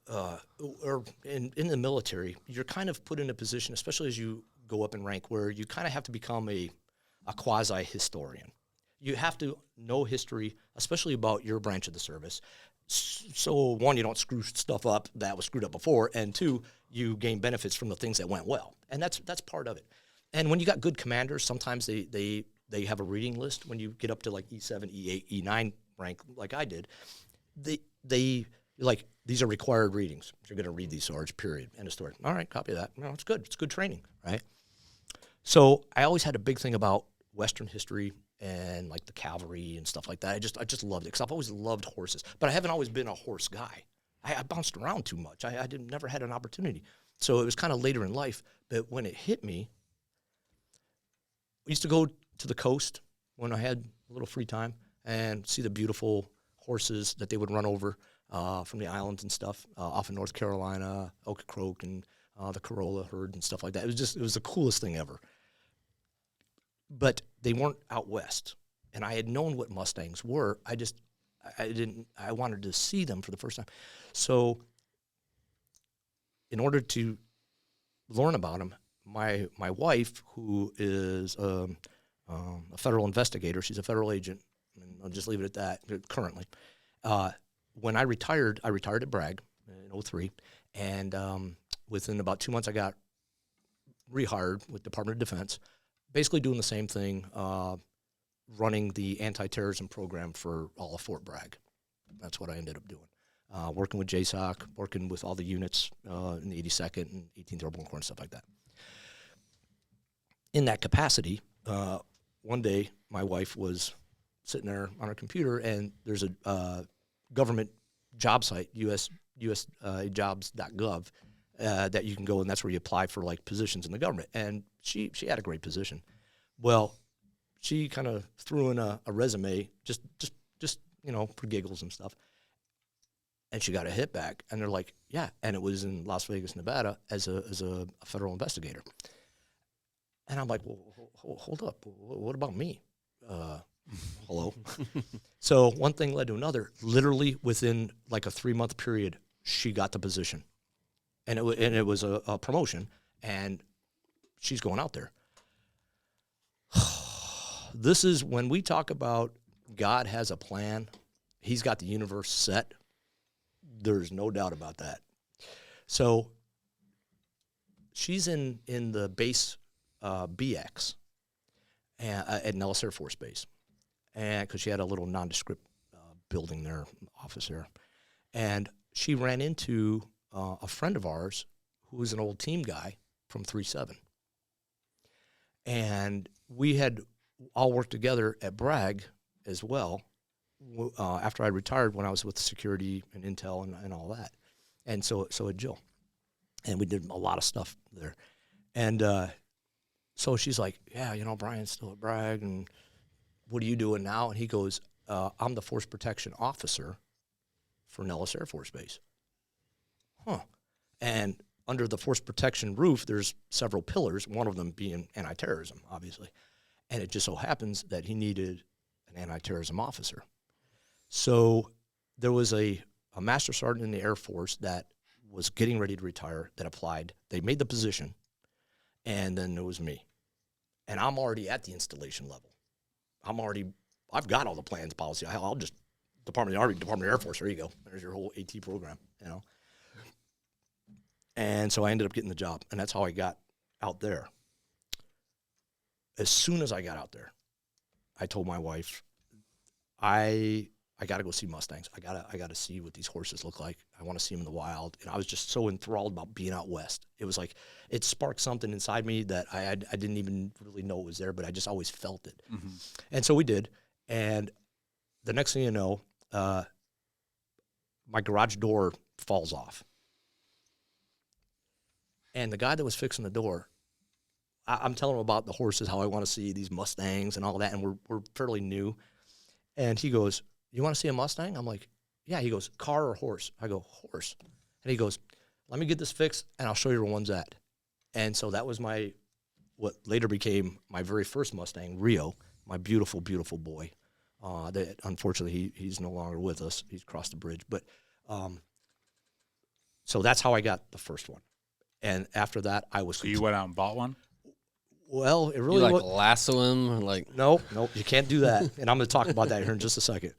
or in the military, you're kind of put in a position, especially as you go up in rank, where you kind of have to become a quasi-historian. You have to know history, especially about your branch of the service. So, one, you don't screw stuff up that was screwed up before, and two, you gain benefits from the things that went well, and that's part of it. And when you got good commanders, sometimes they have a reading list. When you get up to like E7, E8, E9 rank, like I did, they like, these are required readings. You're going to read these, Sarge, period, end of story. All right, copy that. No, it's good. It's good training, right? So I always had a big thing about Western history and like the cavalry and stuff like that. I just loved it, because I've always loved horses, but I haven't always been a horse guy. I bounced around too much. I never had an opportunity. So it was kind of later in life, but when it hit me, I used to go to the coast when I had a little free time and see the beautiful horses that they would run over from the islands and stuff, off in North Carolina, Ocracoke, and the Corolla herd and stuff like that. It was the coolest thing ever. But they weren't out west, and I had known what Mustangs were. I wanted to see them for the first time. So in order to learn about them, my wife, who is a federal investigator, she's a federal agent, and I'll just leave it at that currently. When I retired at Bragg in 2003, and within about 2 months I got rehired with Department of Defense, basically doing the same thing, running the anti-terrorism program for all of Fort Bragg. That's what I ended up doing. Working with JSOC, working with all the units in the 82nd and 18th Airborne Corps and stuff like that. In that capacity, one day my wife was sitting there on her computer, and there's a government job site, usjobs.gov, that you can go, and that's where you apply for like positions in the government. And she had a great position. Well, she kind of threw in a resume, just for giggles and stuff. And she got a hit back, and they're like, yeah. And it was in Las Vegas, Nevada, as a federal investigator. And I'm like, well, hold up. What about me? Hello. So one thing led to another. Literally within like a 3-month period, she got the position, and it was a promotion, and she's going out there. This is when we talk about God has a plan. He's got the universe set. There's no doubt about that. So she's in the base BX at Nellis Air Force Base, and because she had a little nondescript building there, office there, and she ran into a friend of ours who was an old team guy from 3-7, and we had all worked together at Bragg as well. After I retired, when I was with security and intel and all that, and so had Jill, and we did a lot of stuff there, and so she's like, yeah, Brian's still at Bragg, and what are you doing now? And he goes, I'm the force protection officer for Nellis Air Force Base. Huh. And under the force protection roof, there's several pillars, one of them being anti-terrorism, obviously, and it just so happens that he needed an anti-terrorism officer. So there was a master sergeant in the Air Force that was getting ready to retire that applied. They made the position, and then there was me. And I'm already at the installation level. I've got all the plans, policy. I'll just, Department of the Army, Department of Air Force, there you go. There's your whole AT program, And so I ended up getting the job, and that's how I got out there. As soon as I got out there, I told my wife, I got to go see Mustangs. I got to see what these horses look like. I want to see them in the wild. And I was just so enthralled about being out west. It was like it sparked something inside me that I didn't even really know it was there, but I just always felt it. Mm-hmm. And so we did. And the next thing you know, my garage door falls off. And the guy that was fixing the door, I'm telling him about the horses, how I want to see these Mustangs and all that, and we're fairly new. And he goes, you want to see a Mustang? I'm like, yeah. He goes, car or horse? I go, horse. And he goes, let me get this fixed, and I'll show you where one's at. And so that was what later became my very first Mustang, Rio, my beautiful, beautiful boy. That unfortunately, he's no longer with us. He's crossed the bridge. But so that's how I got the first one. And after that, I was... So you went out and bought one? Well, it really... You lasso him? Or like... Nope, you can't do that. And I'm going to talk about that here in just a second.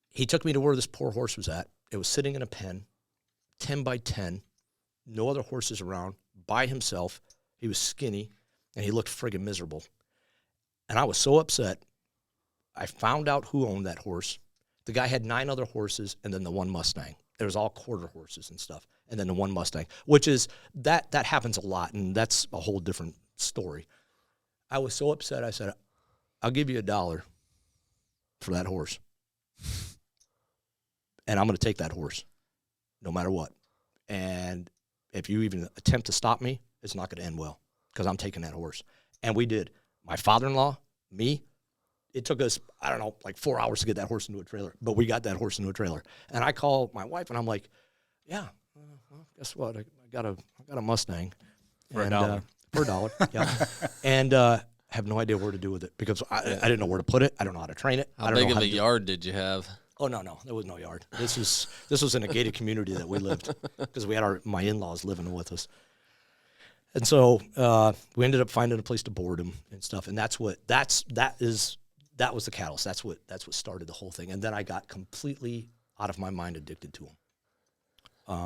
He took me to where this poor horse was at. It was sitting in a pen, 10 by 10, no other horses around, by himself. He was skinny, and he looked friggin' miserable. And I was so upset. I found out who owned that horse. The guy had 9 other horses and then the one Mustang. There was all quarter horses and stuff, and then the one Mustang, which is, that happens a lot, and that's a whole different story. I was so upset, I said, I'll give you $1 for that horse. And I'm going to take that horse, no matter what. And if you even attempt to stop me, it's not going to end well, because I'm taking that horse. And we did. My father-in-law, me, it took us, I don't know, like 4 hours to get that horse into a trailer, but we got that horse into a trailer. And I called my wife, and I'm like, yeah, well, guess what? I got a Mustang. For $1. For $1, yeah. And have no idea where to do with it, because I didn't know where to put it. I don't know how to train it. How big of a yard did you have? Oh, no, there was no yard. This was in a gated community that we lived, because we had my in-laws living with us. And so we ended up finding a place to board him and stuff. And that was the catalyst. That's what started the whole thing. And then I got completely out of my mind addicted to him.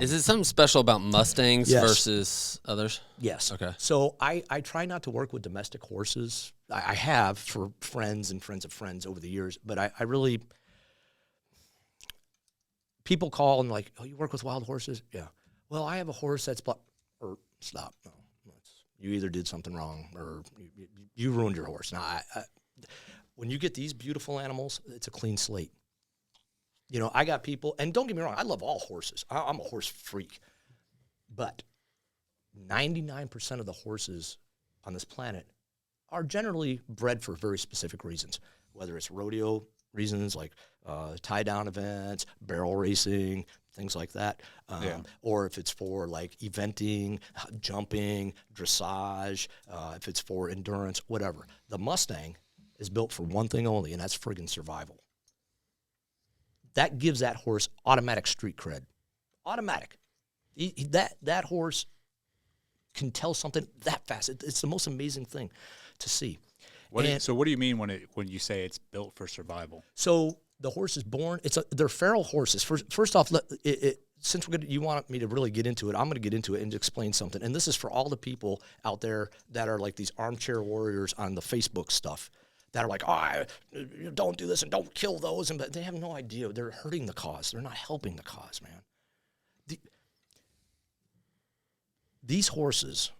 Is it something special about Mustangs versus others? Yes. Okay. So I try not to work with domestic horses. I have for friends and friends of friends over the years, but I really, people call and like, oh, you work with wild horses? Yeah. Well, I have a horse that's stop. No, you either did something wrong or you ruined your horse. Now, when you get these beautiful animals, it's a clean slate. I got people, and don't get me wrong, I love all horses. I'm a horse freak. But 99% of the horses on this planet are generally bred for very specific reasons, whether it's rodeo reasons like tie-down events, barrel racing, things like that. Or if it's for like eventing, jumping, dressage, if it's for endurance, whatever. The Mustang is built for one thing only, and that's friggin' survival. That gives that horse automatic street cred. Automatic. That horse can tell something that fast. It's the most amazing thing to see. So what do you mean when you say it's built for survival? So the horse is born. They're feral horses. First off, since you want me to really get into it, I'm going to get into it and explain something. And this is for all the people out there that are like these armchair warriors on the Facebook stuff that are like, don't do this and don't kill those. But they have no idea. They're hurting the cause. They're not helping the cause, man. These horses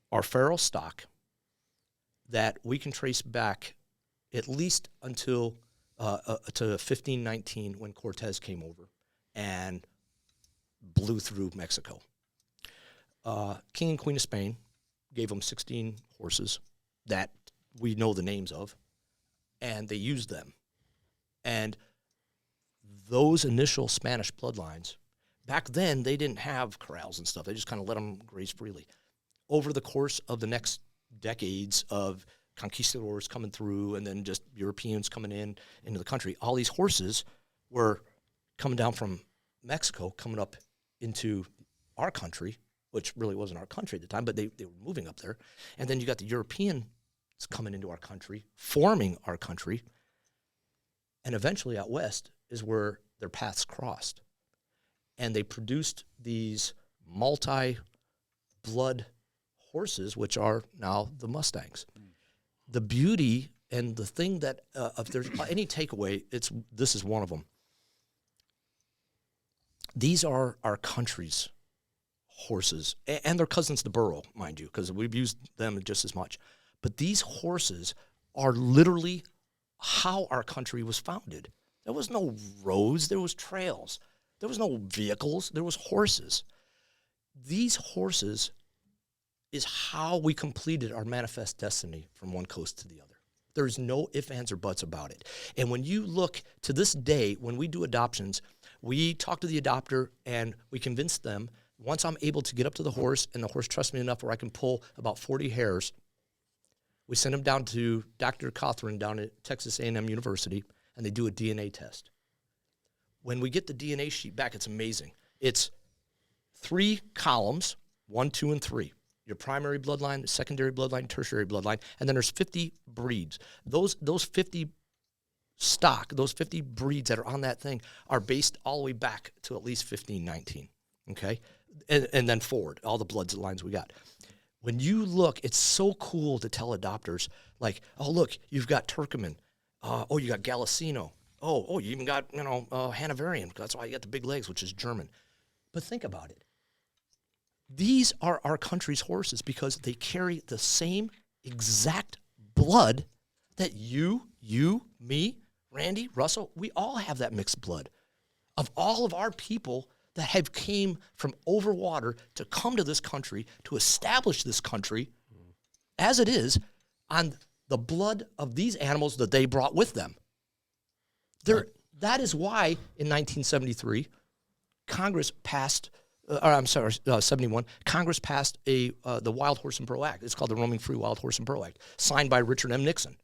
are feral stock that we can trace back at least until to 1519 when Cortez came over and blew through Mexico. King and Queen of Spain gave them 16 horses that we know the names of, and they used them. And those initial Spanish bloodlines, back then they didn't have corrals and stuff. They just kind of let them graze freely. Over the course of the next decades of conquistadors coming through and then just Europeans coming into the country, all these horses were coming down from Mexico, coming up into our country, which really wasn't our country at the time, but they were moving up there. And then you got the Europeans coming into our country, forming our country. And eventually out west is where their paths crossed. And they produced these multi-blood horses, which are now the Mustangs. The beauty and the thing that, if there's any takeaway, this is one of them. These are our country's horses, and they're cousins to Burro, mind you, because we've used them just as much. But these horses are literally how our country was founded. There was no roads, there was trails. There was no vehicles, there was horses. These horses is how we completed our manifest destiny from one coast to the other. There's no ifs, ands, or buts about it. And when you look to this day, when we do adoptions, we talk to the adopter and we convince them, once I'm able to get up to the horse and the horse trusts me enough where I can pull about 40 hairs, we send them down to Dr. Cothran down at Texas A&M University, and they do a DNA test. When we get the DNA sheet back, it's amazing. It's 3 columns, 1, 2, and 3. Your primary bloodline, secondary bloodline, tertiary bloodline, and then there's 50 breeds. Those 50 stock, those 50 breeds that are on that thing are based all the way back to at least 1519, okay? And then forward, all the bloodlines we got. When you look, it's so cool to tell adopters, like, oh, look, you've got Turkoman. You got Gallicino. Oh, you even got, Hanoverian. That's why you got the big legs, which is German. But think about it. These are our country's horses because they carry the same exact blood that you, me, Randy, Russell, we all have that mixed blood. Of all of our people that have came from over water to come to this country, to establish this country as it is on the blood of these animals that they brought with them. That is why in 1973, Congress passed 71, Congress passed the Wild Horse and Burro Act. It's called the Roaming Free Wild Horse and Burro Act, signed by Richard M. Nixon.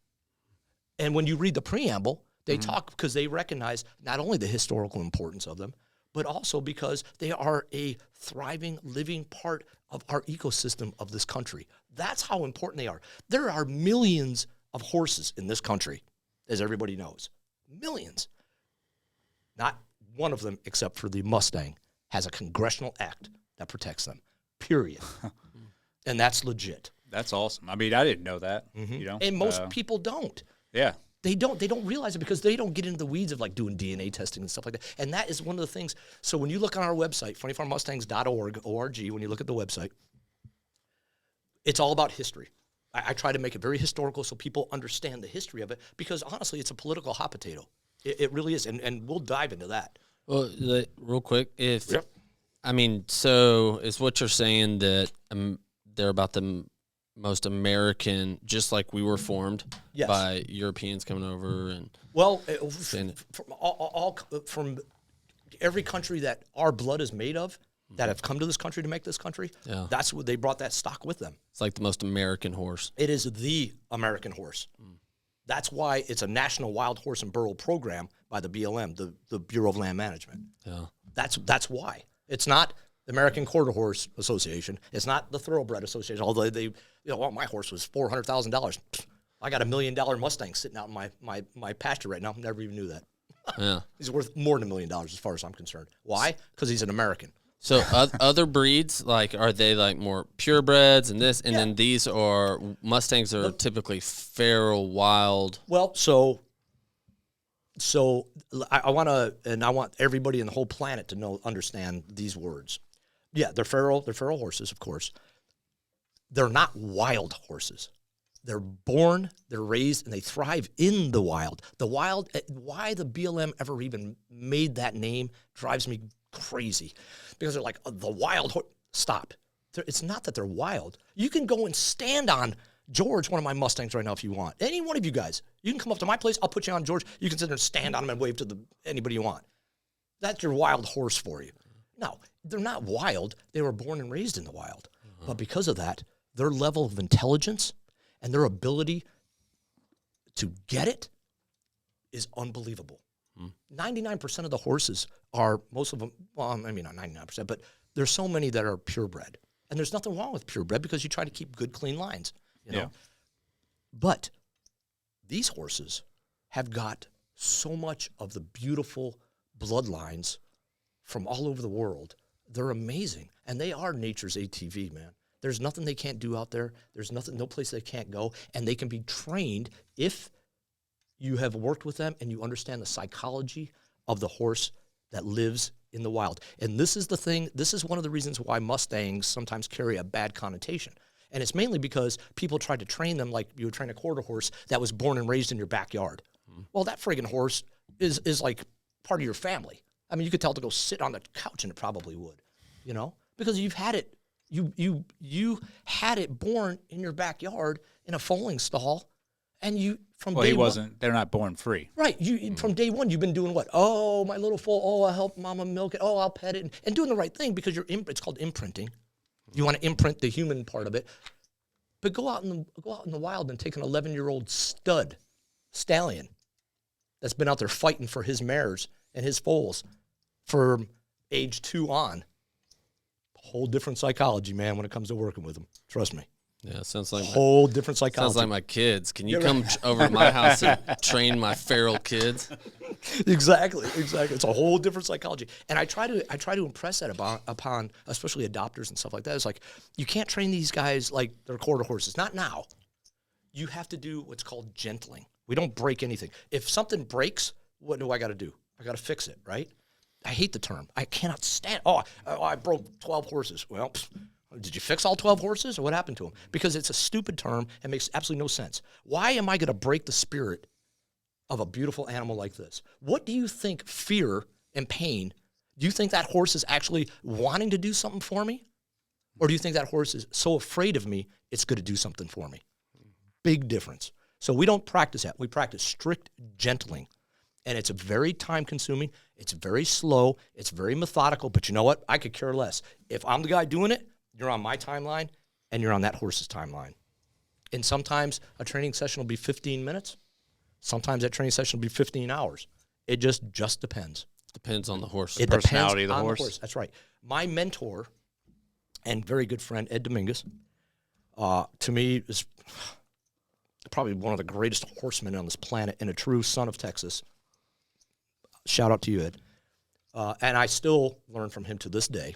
And when you read the preamble, they talk because they recognize not only the historical importance of them, but also because they are a thriving, living part of our ecosystem of this country. That's how important they are. There are millions of horses in this country, as everybody knows. Millions. Not one of them, except for the Mustang, has a congressional act that protects them, period. And that's legit. That's awesome. I mean, I didn't know that, And most people don't. Yeah. They don't realize it because they don't get into the weeds of like doing DNA testing and stuff like that. And that is one of the things. So when you look on our website, funnyfarmmustangs.org, O-R-G, when you look at the website, it's all about history. I try to make it very historical so people understand the history of it because honestly, it's a political hot potato. It really is. And we'll dive into that. Well, real quick, Yep. so is what you're saying that they're about most American, just like we were formed Yes. by Europeans coming over and Well, saying it. from every country that our blood is made of, that have come to this country to make this country, Yeah. that's what they brought that stock with them. It's like the most American horse. It is the American horse. That's why it's a National Wild Horse and Burro program by the BLM, the Bureau of Land Management. Yeah. That's why. It's not the American Quarter Horse Association. It's not the Thoroughbred Association. Although well, my horse was $400,000. I got $1 million Mustang sitting out in my pasture right now. Never even knew that. Yeah. He's worth more than $1 million as far as I'm concerned. Why? Because he's an American. So other breeds, like, are they like more purebreds and this, and then these are Mustangs are typically feral, wild. Well, so I want to, and I want everybody in the whole planet to understand these words. Yeah, they're feral horses, of course. They're not wild horses. They're born, they're raised, and they thrive in the wild. The wild, why the BLM ever even made that name drives me crazy, because they're like, the wild horse. Stop. It's not that they're wild. You can go and stand on George, one of my Mustangs right now, if you want. Any one of you guys, you can come up to my place. I'll put you on George. You can sit there and stand on him and wave to anybody you want. That's your wild horse for you. No, they're not wild. They were born and raised in the wild. But because of that, their level of intelligence and their ability to get it is unbelievable. 99% of the horses are, most of them, well, I mean, not 99%, but there's so many that are purebred. And there's nothing wrong with purebred because you try to keep good, clean lines, you know. Yeah. But these horses have got so much of the beautiful bloodlines from all over the world. They're amazing. And they are nature's ATV, man. There's nothing they can't do out there. There's no place they can't go. And they can be trained if you have worked with them and you understand the psychology of the horse that lives in the wild. And this is the thing, this is one of the reasons why Mustangs sometimes carry a bad connotation. And it's mainly because people tried to train them like you would train a quarter horse that was born and raised in your backyard. Well, that friggin' horse is like part of your family. I mean, you could tell it to go sit on the couch and it probably would, you know, because you've had it. You had it born in your backyard in a foaling stall, and you from Well, day he one, wasn't. They're not born free. right. You from day one, you've been doing what? Oh, my little foal. Oh, I'll help mama milk it. Oh, I'll pet it, and doing the right thing because it's called imprinting. You want to imprint the human part of it, but go out in the wild and take an 11-year-old stallion that's been out there fighting for his mares and his foals for age 2 on. Whole different psychology, man, when it comes to working with them. Trust me. Yeah, sounds like Whole different psychology. sounds like my kids. Can you come over to my house and train my feral kids? Exactly. It's a whole different psychology, and I try to impress that upon especially adopters and stuff like that. It's like you can't train these guys like they're quarter horses. Not now. You have to do what's called gentling. We don't break anything. If something breaks, what do I got to do? I got to fix it, right? I hate the term. I cannot stand. I broke 12 horses. Well, did you fix all 12 horses, or what happened to them? Because it's a stupid term and makes absolutely no sense. Why am I going to break the spirit of a beautiful animal like this? What do you think fear and pain, do you think that horse is actually wanting to do something for me? Or do you think that horse is so afraid of me, it's going to do something for me? Big difference. So we don't practice that. We practice strict gentling. And it's very time-consuming. It's very slow. It's very methodical. But you know what? I could care less. If I'm the guy doing it, you're on my timeline, and you're on that horse's timeline. And sometimes a training session will be 15 minutes. Sometimes that training session will be 15 hours. It just depends. Depends on the horse. It personality depends of the on horse. the horse. That's right. My mentor and very good friend, Ed Dominguez, to me is probably one of the greatest horsemen on this planet and a true son of Texas. Shout out to you, Ed. And I still learn from him to this day.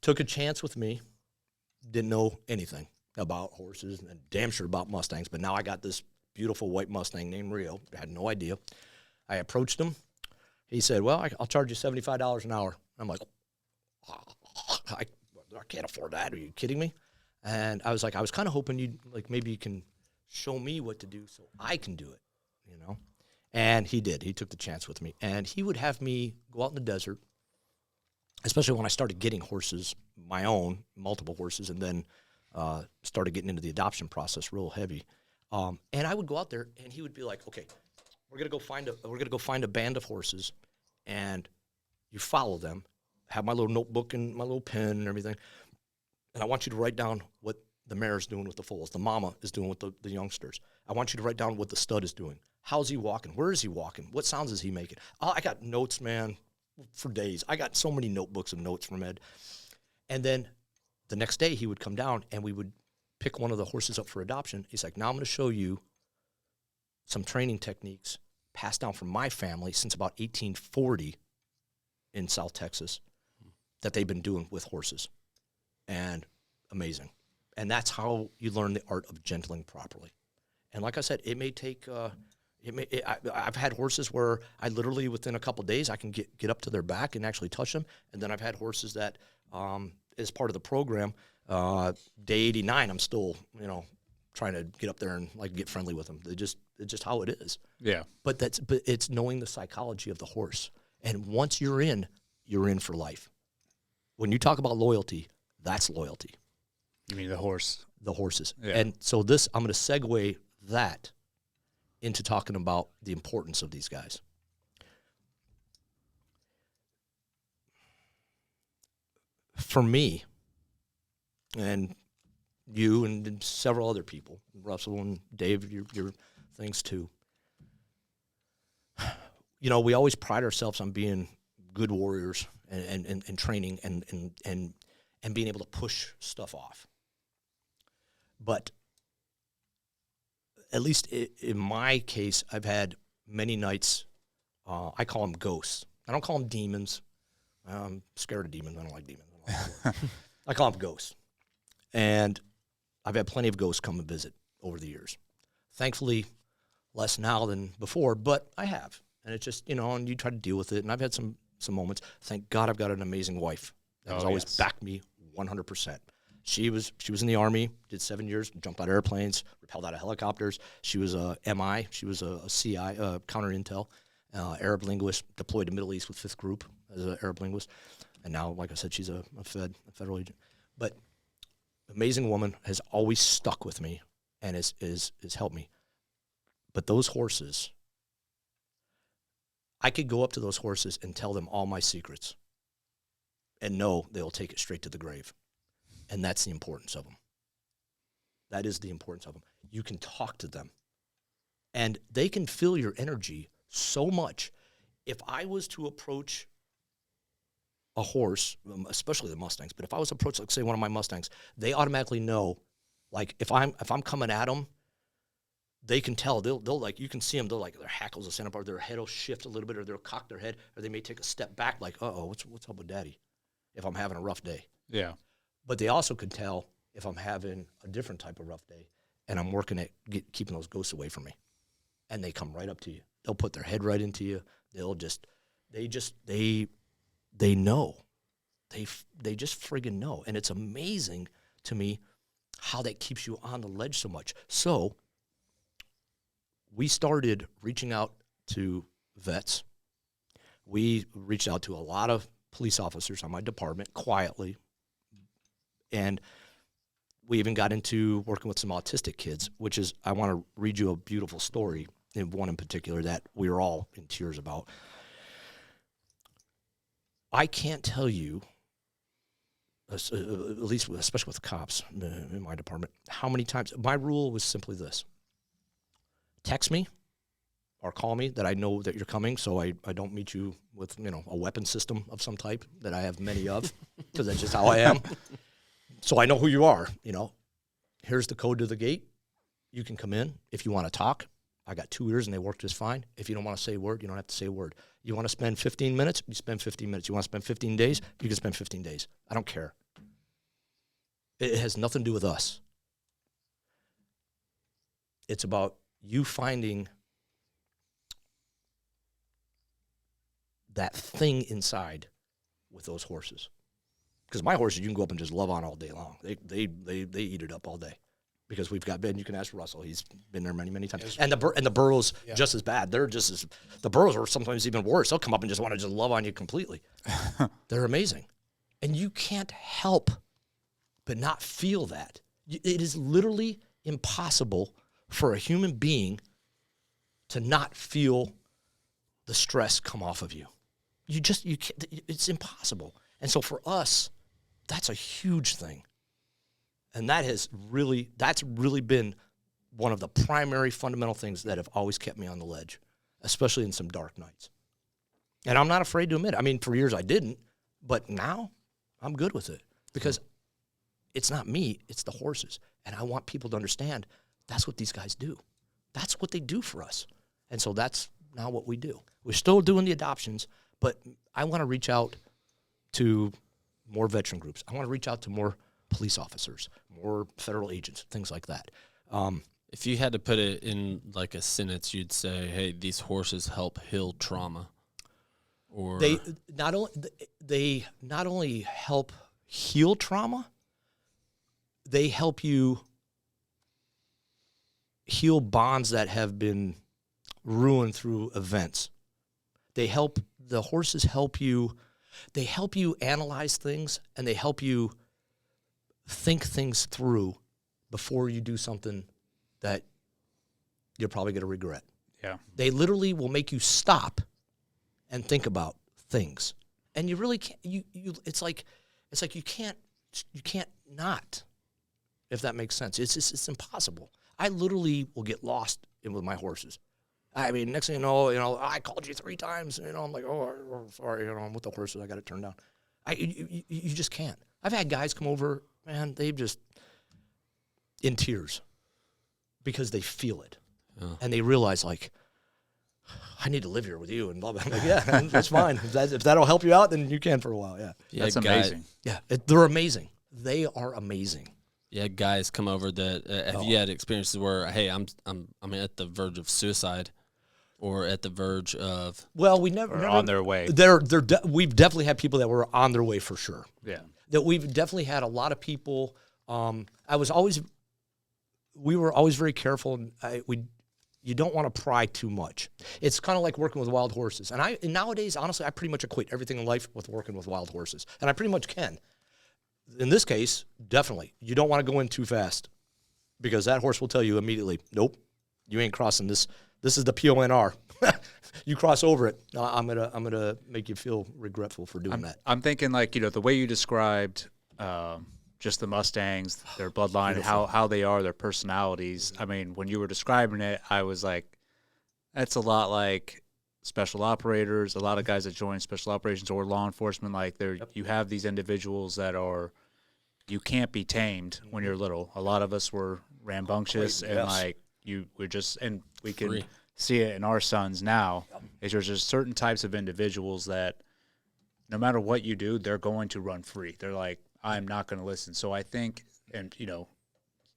Took a chance with me. Didn't know anything about horses and damn sure about Mustangs, but now I got this beautiful white Mustang named Rio. I had no idea. I approached him. He said, well, I'll charge you $75 an hour. I'm like, I can't afford that. Are you kidding me? And I was like, I was kind of hoping maybe you can show me what to do so I can do it, you know? And he did. He took the chance with me. And he would have me go out in the desert especially when I started getting horses, my own, multiple horses, and then started getting into the adoption process real heavy. And I would go out there, and he would be like, "Okay, we're gonna go find a band of horses, and you follow them. Have my little notebook and my little pen and everything, and I want you to write down what the mare is doing with the foals, the mama is doing with the youngsters. I want you to write down what the stud is doing. How's he walking? Where is he walking? What sounds is he making?" Oh, I got notes, man, for days. I got so many notebooks of notes from Ed. And then the next day he would come down and we would pick one of the horses up for adoption. He's like, "Now I'm going to show you some training techniques passed down from my family since about 1840 in South Texas that they've been doing with horses." And amazing. And that's how you learn the art of gentling properly. And like I said, it may take, I've had horses where I literally, within a couple of days, I can get up to their back and actually touch them. And then I've had horses that, as part of the program, day 89, I'm still, trying to get up there and like get friendly with them. It's just how it is. Yeah. But it's knowing the psychology of the horse. And once you're in for life. When you talk about loyalty, that's loyalty. You mean the horse? The horses. Yeah. And so I'm going to segue that into talking about the importance of these guys. For me, and you and several other people, Russell and Dave, your things too, we always pride ourselves on being good warriors and training and being able to push stuff off. But at least in my case, I've had many nights, I call them ghosts. I don't call them demons. I'm scared of demons. I don't like demons. I call them ghosts. And I've had plenty of ghosts come and visit over the years. Thankfully, less now than before, but I have. And it's just, and you try to deal with it. And I've had some moments. Thank God I've got an amazing wife that has always backed me 100%. She was in the Army, did 7 years, jumped out of airplanes, rappelled out of helicopters. She was a MI. She was a CI, counter intel, Arab linguist, deployed to Middle East with 5th Group as an Arab linguist. And now, like I said, she's a federal agent. But amazing woman, has always stuck with me and has helped me. But those horses, I could go up to those horses and tell them all my secrets and know they'll take it straight to the grave. And that's the importance of them. That is the importance of them. You can talk to them. And they can feel your energy so much. If I was to approach a horse, especially the Mustangs, but if I was to approach, like, say, one of my Mustangs, they automatically know, like, if I'm coming at them, they can tell. They'll like, you can see them, they'll like, their hackles will stand up, or their head will shift a little bit, or they'll cock their head, or they may take a step back, like, uh-oh, what's up with Daddy, if I'm having a rough day. Yeah. But they also can tell if I'm having a different type of rough day, and I'm working at keeping those ghosts away from me. And they come right up to you. They'll put their head right into you. They know. They just friggin' know. And it's amazing to me how that keeps you on the ledge so much. So we started reaching out to vets. We reached out to a lot of police officers on my department quietly. And we even got into working with some autistic kids, which is, I want to read you a beautiful story, and one in particular that we were all in tears about. I can't tell you, at least especially with cops in my department, how many times. My rule was simply this: text me or call me that I know that you're coming, so I don't meet you with a weapon system of some type that I have many of, because that's just how I am. So I know who you are. Here's the code to the gate. You can come in. If you want to talk, I got 2 ears and they work just fine. If you don't want to say a word, you don't have to say a word. You want to spend 15 minutes? You spend 15 minutes. You want to spend 15 days? You can spend 15 days. I don't care. It has nothing to do with us. It's about you finding that thing inside with those horses. Because my horses, you can go up and just love on all day long. They eat it up all day. because we've got Ben. You can ask Russell; he's been there many, many times. And the burros just as bad. They're just as the burros are sometimes even worse. They'll come up and just want to just love on you completely. They're amazing, and you can't help but not feel that. It is literally impossible for a human being to not feel the stress come off of you. You can't. It's impossible. And so for us, that's a huge thing. And that's really been one of the primary fundamental things that have always kept me on the ledge, especially in some dark nights. And I'm not afraid to admit it. I mean, for years I didn't, but now I'm good with it because it's not me, it's the horses. And I want people to understand that's what these guys do. That's what they do for us. And so that's now what we do. We're still doing the adoptions, but I want to reach out to more veteran groups. I want to reach out to more police officers, more federal agents, things like that. If you had to put it in like a sentence, you'd say, "Hey, these horses help heal trauma." Or they not only help heal trauma, they help you heal bonds that have been ruined through events. The horses help you. They help you analyze things, and they help you think things through before you do something that you're probably going to regret. Yeah. They literally will make you stop and think about things. And you really can't, it's like you can't not, if that makes sense. It's impossible. I literally will get lost with my horses. I mean, next thing you know, I called you 3 times, I'm like, oh, sorry, I'm with the horses, I got to turn down. You just can't. I've had guys come over, man, they've just in tears because they feel it. Oh. And they realize, like, I need to live here with you and blah, blah. I'm like, yeah, that's fine. If that'll help you out, then you can for a while, yeah. That's amazing. They're amazing. They are amazing. Yeah, guys come over that have you had experiences where, hey, I'm at the verge of suicide, or at the verge of we never on their way. We've definitely had people that were on their way for sure. Yeah, that we've definitely had a lot of people. We were always very careful, and you don't want to pry too much. It's kind of like working with wild horses, and nowadays, honestly, I pretty much equate everything in life with working with wild horses, and I pretty much can. In this case, definitely, you don't want to go in too fast because that horse will tell you immediately, nope, you ain't crossing this. This is the PONR. You cross over it, I'm gonna make you feel regretful for doing that. I'm thinking like the way you described just the Mustangs, their bloodline, and how they are, their personalities. I mean, when you were describing it, I was like, that's a lot like special operators. A lot of guys that join special operations or law enforcement, like you have these individuals that you can't be tamed when you're little. A lot of us were rambunctious and we can see it in our sons now. Is there's just certain types of individuals that no matter what you do, they're going to run free. They're like, I'm not going to listen. So I think, and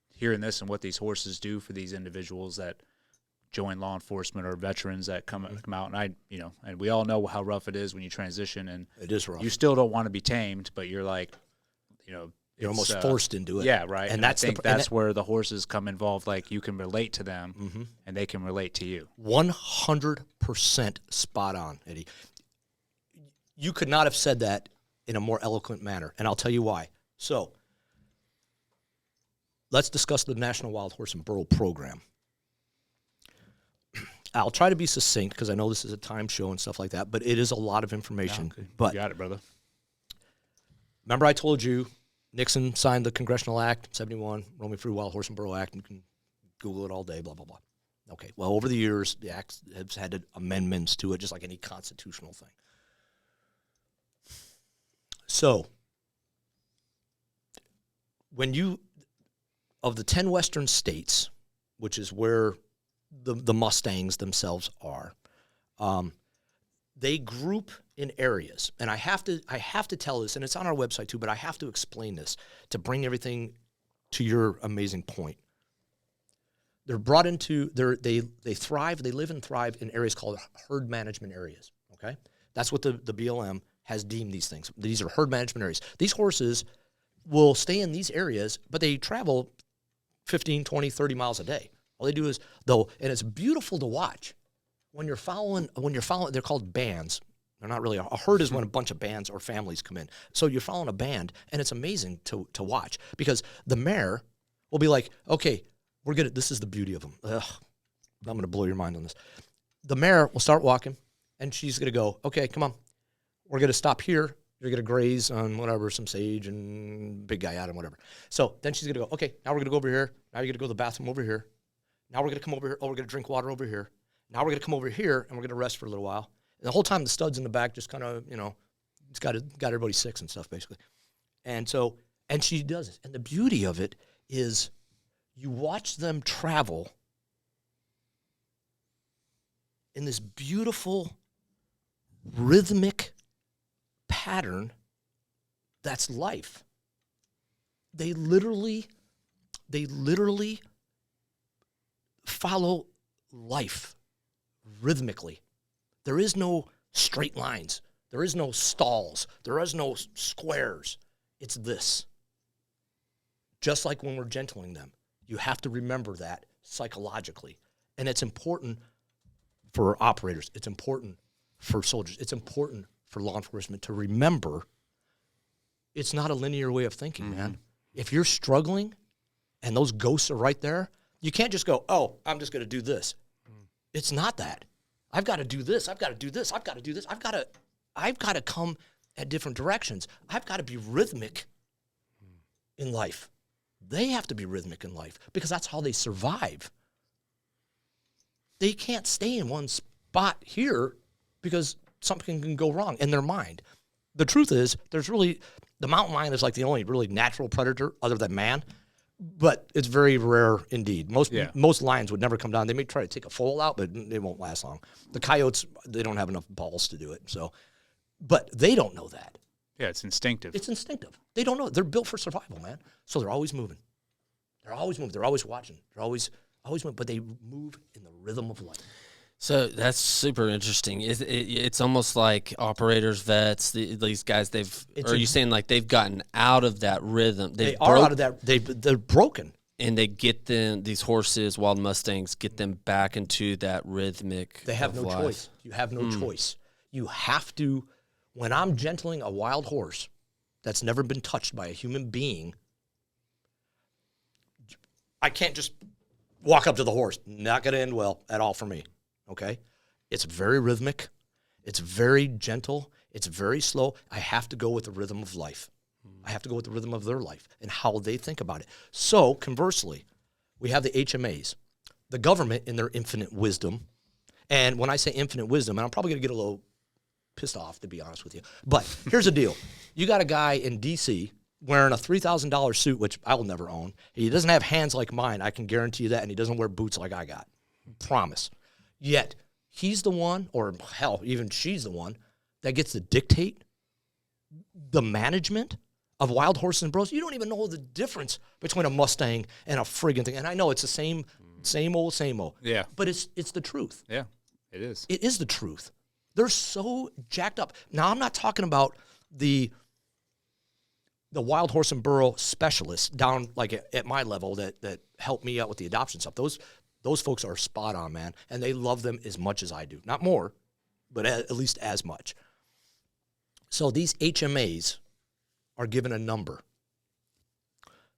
hearing this and what these horses do for these individuals that join law enforcement or veterans that come out, and and we all know how rough it is when you transition, and it is rough. You still don't want to be tamed, but you're like, you're almost forced into it. Yeah, right. And I think that's where the horses come involved. Like you can relate to them, and they can relate to you. 100% spot on, Eddie. You could not have said that in a more eloquent manner, and I'll tell you why. So, let's discuss the National Wild Horse and Burro Program. I'll try to be succinct because I know this is a time show and stuff like that, but it is a lot of information. Yeah, okay. But you got it, brother. Remember I told you Nixon signed the Congressional Act, 71, Roaming Free Wild Horse and Burro Act. You can Google it all day, blah, blah, blah. Okay, well, over the years, the Act has had amendments to it, just like any constitutional thing. So, of the 10 western states, which is where the Mustangs themselves are, they group in areas, and I have to tell this, and it's on our website too, but I have to explain this to bring everything to your amazing point. They're brought into they thrive, they live and thrive in areas called herd management areas. Okay, that's what the BLM has deemed these things. These are herd management areas. These horses will stay in these areas, but they travel 15, 20, 30 miles a day. All they do is, though, and it's beautiful to watch. When you're following, they're called bands. They're not really, a herd is when a bunch of bands or families come in. So you're following a band, and it's amazing to watch because the mare will be like, okay, we're good at, this is the beauty of them. Ugh, I'm going to blow your mind on this. The mare will start walking, and she's going to go, okay, come on. We're going to stop here. You're going to graze on whatever, some sage and big guy out and whatever. So then she's going to go, okay, now we're going to go over here. Now you're going to go to the bathroom over here. Now we're going to come over here. Oh, we're going to drink water over here. Now we're going to come over here, and we're going to rest for a little while. And the whole time, the stud's in the back just kind of, it's got everybody sick and stuff, basically. And so, and she does it. And the beauty of it is you watch them travel in this beautiful, rhythmic pattern that's life. They literally follow life rhythmically. There is no straight lines. There is no stalls. There is no squares. It's this. Just like when we're gentling them, you have to remember that psychologically. And it's important for operators. It's important for soldiers. It's important for law enforcement to remember it's not a linear way of thinking, man. If you're struggling and those ghosts are right there, you can't just go, oh, I'm just going to do this. It's not that. I've got to do this. I've got to do this. I've got to do this. I've got to come at different directions. I've got to be rhythmic in life. They have to be rhythmic in life because that's how they survive. They can't stay in one spot here because something can go wrong in their mind. The truth is, the mountain lion is like the only really natural predator other than man. But it's very rare indeed. Most lions would never come down. They may try to take a foal out, but it won't last long. The coyotes, they don't have enough balls to do it. So, but they don't know that. Yeah, it's instinctive. It's instinctive. They don't know. They're built for survival, man. So they're always moving. They're always moving. They're always watching. They're always moving. But they move in the rhythm of life. So that's super interesting. It's almost like operators, vets, these guys. Are you saying like they've gotten out of that rhythm? They are out of that. They're broken, and they get these horses, wild Mustangs, get them back into that rhythmic. They have no life. choice. You have no choice. You have to. When I'm gentling a wild horse that's never been touched by a human being, I can't just walk up to the horse. Not going to end well at all for me. Okay? It's very rhythmic. It's very gentle. It's very slow. I have to go with the rhythm of life. I have to go with the rhythm of their life and how they think about it. So, conversely, we have the HMAs. The government, in their infinite wisdom, and when I say infinite wisdom, and I'm probably going to get a little pissed off, to be honest with you, but here's the deal. You got a guy in D.C. wearing a $3,000 suit, which I will never own. He doesn't have hands like mine, I can guarantee you that, and he doesn't wear boots like I got. Promise. Yet, he's the one, or hell, even she's the one, that gets to dictate the management of wild horses and burros. You don't even know the difference between a Mustang and a friggin' thing. And I know it's the same old. Yeah. But it's the truth. Yeah, it is. It is the truth. They're so jacked up. Now, I'm not talking about the wild horse and burro specialists down like at my level that help me out with the adoption stuff. Those folks are spot on, man, and they love them as much as I do. Not more, but at least as much. So these HMAs are given a number.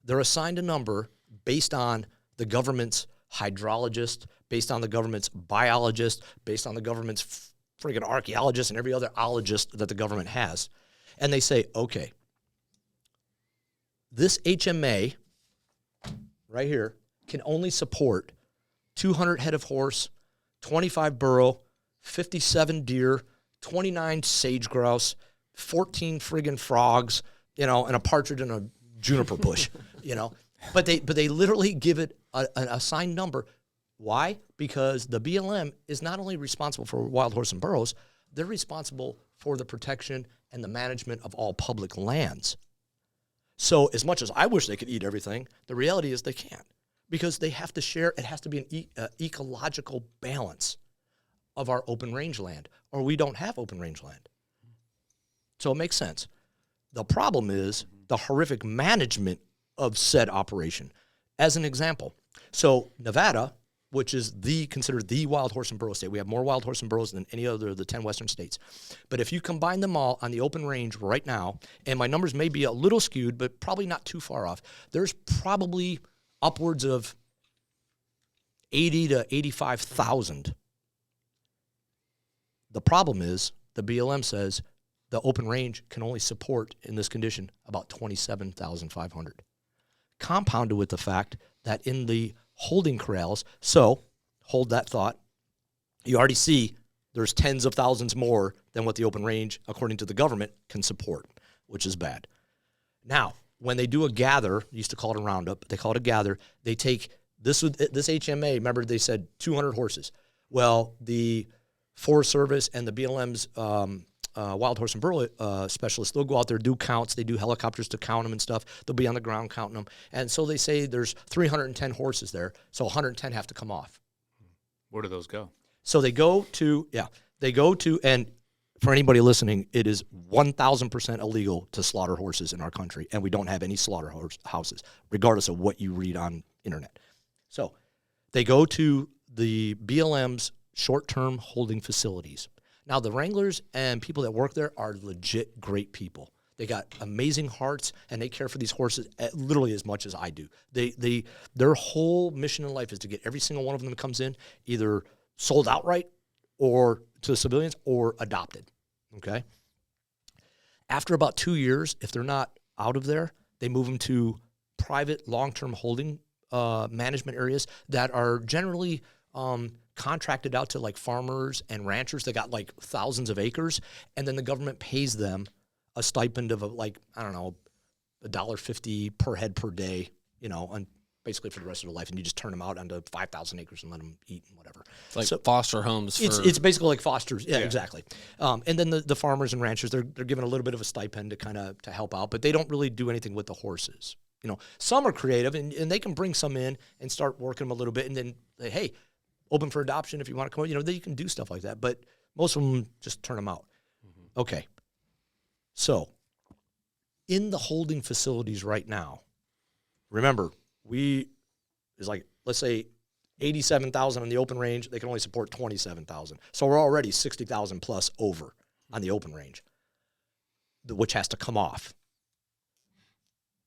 They're assigned a number based on the government's hydrologist, based on the government's biologist, based on the government's friggin' archaeologist and every other ologist that the government has. And they say, okay, this HMA right here can only support 200 head of horse, 25 burro, 57 deer, 29 sage grouse, 14 friggin' frogs, and a partridge and a juniper bush, But they literally give it an assigned number. Why? Because the BLM is not only responsible for wild horse and burros, they're responsible for the protection and the management of all public lands. So as much as I wish they could eat everything, the reality is they can't. Because they have to share, it has to be an ecological balance of our open range land, or we don't have open range land. So it makes sense. The problem is the horrific management of said operation. as an example. So Nevada, which is considered the wild horse and burro state. We have more wild horse and burros than any other of the 10 western states. But if you combine them all on the open range right now, and my numbers may be a little skewed, but probably not too far off, there's probably upwards of 80 to 85,000. The problem is the BLM says the open range can only support in this condition about 27,500. Compounded with the fact that in the holding corrals, so hold that thought, you already see there's tens of thousands more than what the open range, according to the government, can support, which is bad. Now, when they do a gather, used to call it a roundup, they call it a gather, they take this HMA, remember they said 200 horses. Well, the Forest Service and the BLM's wild horse and burro specialists, they'll go out there, do counts. They do helicopters to count them and stuff. They'll be on the ground counting them. And so they say there's 310 horses there, so 110 have to come off. Where do those go? So they go to, and for anybody listening, it is 1,000% illegal to slaughter horses in our country, and we don't have any slaughterhouses, regardless of what you read on internet. So they go to the BLM's short-term holding facilities. Now, the wranglers and people that work there are legit great people. They got amazing hearts, and they care for these horses literally as much as I do. Their whole mission in life is to get every single one of them that comes in either sold outright or to the civilians or adopted, okay? After about 2 years, if they're not out of there, they move them to private long-term holding management areas that are generally contracted out to like farmers and ranchers that got like thousands of acres, and then the government pays them a stipend of $1.50 per head per day, and basically for the rest of their life, and you just turn them out onto 5,000 acres and let them eat and whatever. It's like foster homes. It's basically like fosters. Yeah, exactly. And then the farmers and ranchers, they're given a little bit of a stipend to help out, but they don't really do anything with the horses. Some are creative and they can bring some in and start working them a little bit, and then say, hey, open for adoption if you want to come. You can do stuff like that, but most of them just turn them out. Mm-hmm. Okay. So, in the holding facilities right now, remember, let's say 87,000 on the open range, they can only support 27,000. So we're already 60,000 plus over on the open range, which has to come off.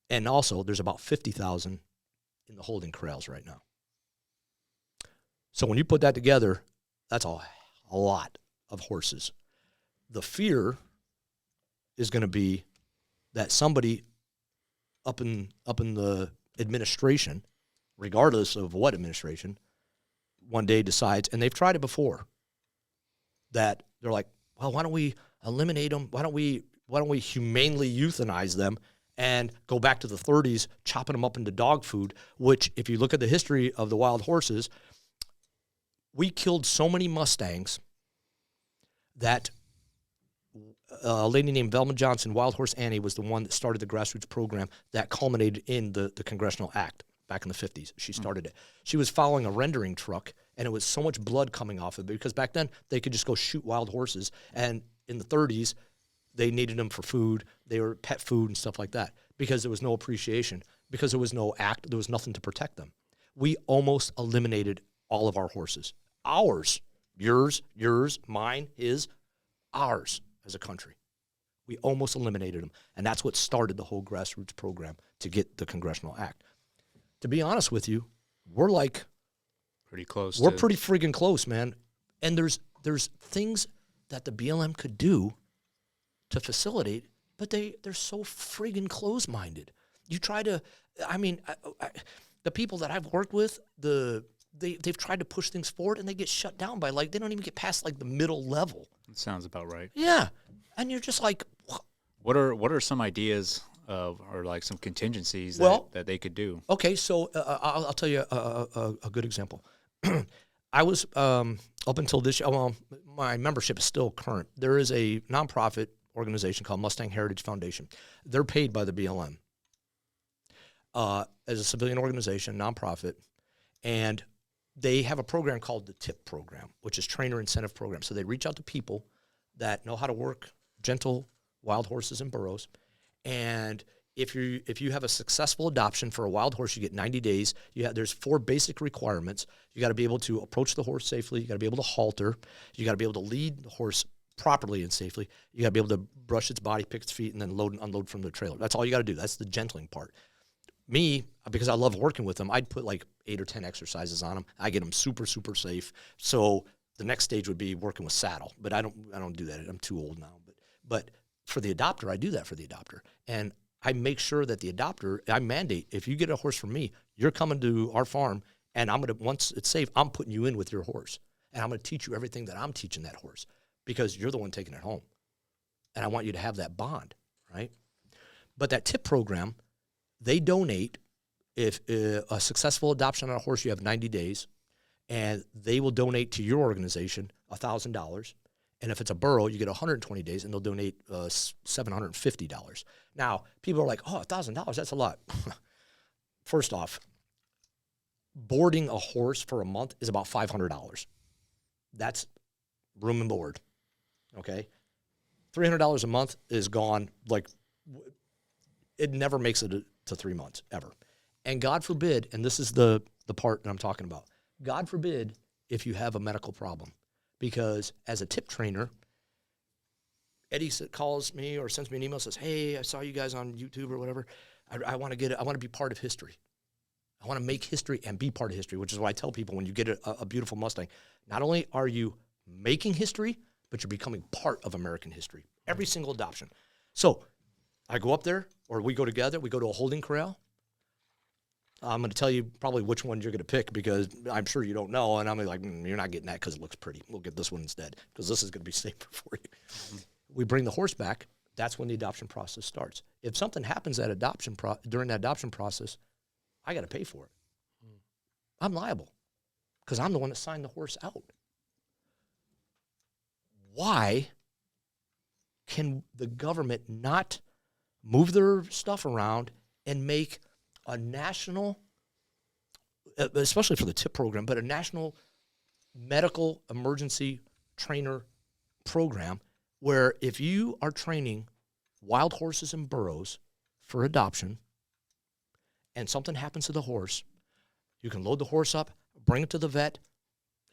And also, there's about 50,000 in the holding corrals right now. So when you put that together, that's a lot of horses. The fear is going to be that somebody up in the administration, regardless of what administration, one day decides, and they've tried it before, that they're like, well, why don't we eliminate them? Why don't we humanely euthanize them and go back to the 30s, chopping them up into dog food, which if you look at the history of the wild horses, we killed so many Mustangs that a lady named Velma Johnson, Wild Horse Annie, was the one that started the grassroots program that culminated in the Congressional Act back in the 50s. She started it. She was following a rendering truck, and it was so much blood coming off of it because back then they could just go shoot wild horses, and in the 30s they needed them for food. They were pet food and stuff like that because there was no appreciation, because there was no act, there was nothing to protect them. We almost eliminated all of our horses. Ours, yours, mine, his, ours as a country. We almost eliminated them, and that's what started the whole grassroots program to get the Congressional Act. To be honest with you, we're pretty close. We're pretty friggin' close, man. And there's things that the BLM could do to facilitate, but they're so friggin' close-minded. You try to, the people that I've worked with, they've tried to push things forward and they get shut down by they don't even get past the middle level. That sounds about right. Yeah. And you're just like, what are some ideas or some contingencies that they could do? Okay, so I'll tell you a good example. I was up until this year, well, my membership is still current. There is a nonprofit organization called Mustang Heritage Foundation. They're paid by the BLM as a civilian organization, nonprofit, and they have a program called the TIP program, which is Trainer Incentive Program. So they reach out to people that know how to work gentle wild horses and burros, and if you have a successful adoption for a wild horse, you get 90 days. There's 4 basic requirements. You got to be able to approach the horse safely. You got to be able to halter. You got to be able to lead the horse properly and safely. You got to be able to brush its body, pick its feet, and then load and unload from the trailer. That's all you got to do. That's the gentling part. Me, because I love working with them, I'd put like 8 or 10 exercises on them. I get them super, super safe. So the next stage would be working with saddle, but I don't do that. I'm too old now. But for the adopter, I do that for the adopter. And I make sure that the adopter, I mandate, if you get a horse from me, you're coming to our farm, and once it's safe, I'm putting you in with your horse. And I'm going to teach you everything that I'm teaching that horse because you're the one taking it home. And I want you to have that bond, right? But that TIP program, they donate, if a successful adoption on a horse, you have 90 days, and they will donate to your organization $1,000. And if it's a burro, you get 120 days, and they'll donate $750. Now, people are like, oh, $1,000, that's a lot. First off, boarding a horse for a month is about $500. That's room and board, okay? $300 a month is gone. Like, it never makes it to 3 months, ever. And God forbid, and this is the part that I'm talking about, God forbid if you have a medical problem. Because as a tip trainer, Eddie calls me or sends me an email, says, hey, I saw you guys on YouTube or whatever. I want to be part of history. I want to make history and be part of history, which is why I tell people when you get a beautiful Mustang, not only are you making history, but you're becoming part of American history. Every single adoption. So I go up there, or we go together, we go to a holding corral. I'm going to tell you probably which one you're going to pick because I'm sure you don't know. And I'm like, you're not getting that because it looks pretty. We'll get this one instead because this is going to be safer for you. Mm-hmm. We bring the horse back. That's when the adoption process starts. If something happens at during the adoption process, I got to pay for it. I'm liable because I'm the one that signed the horse out. Why can the government not move their stuff around and make a national, especially for the TIP program, but a national medical emergency trainer program where if you are training wild horses and burros for adoption and something happens to the horse, you can load the horse up, bring it to the vet,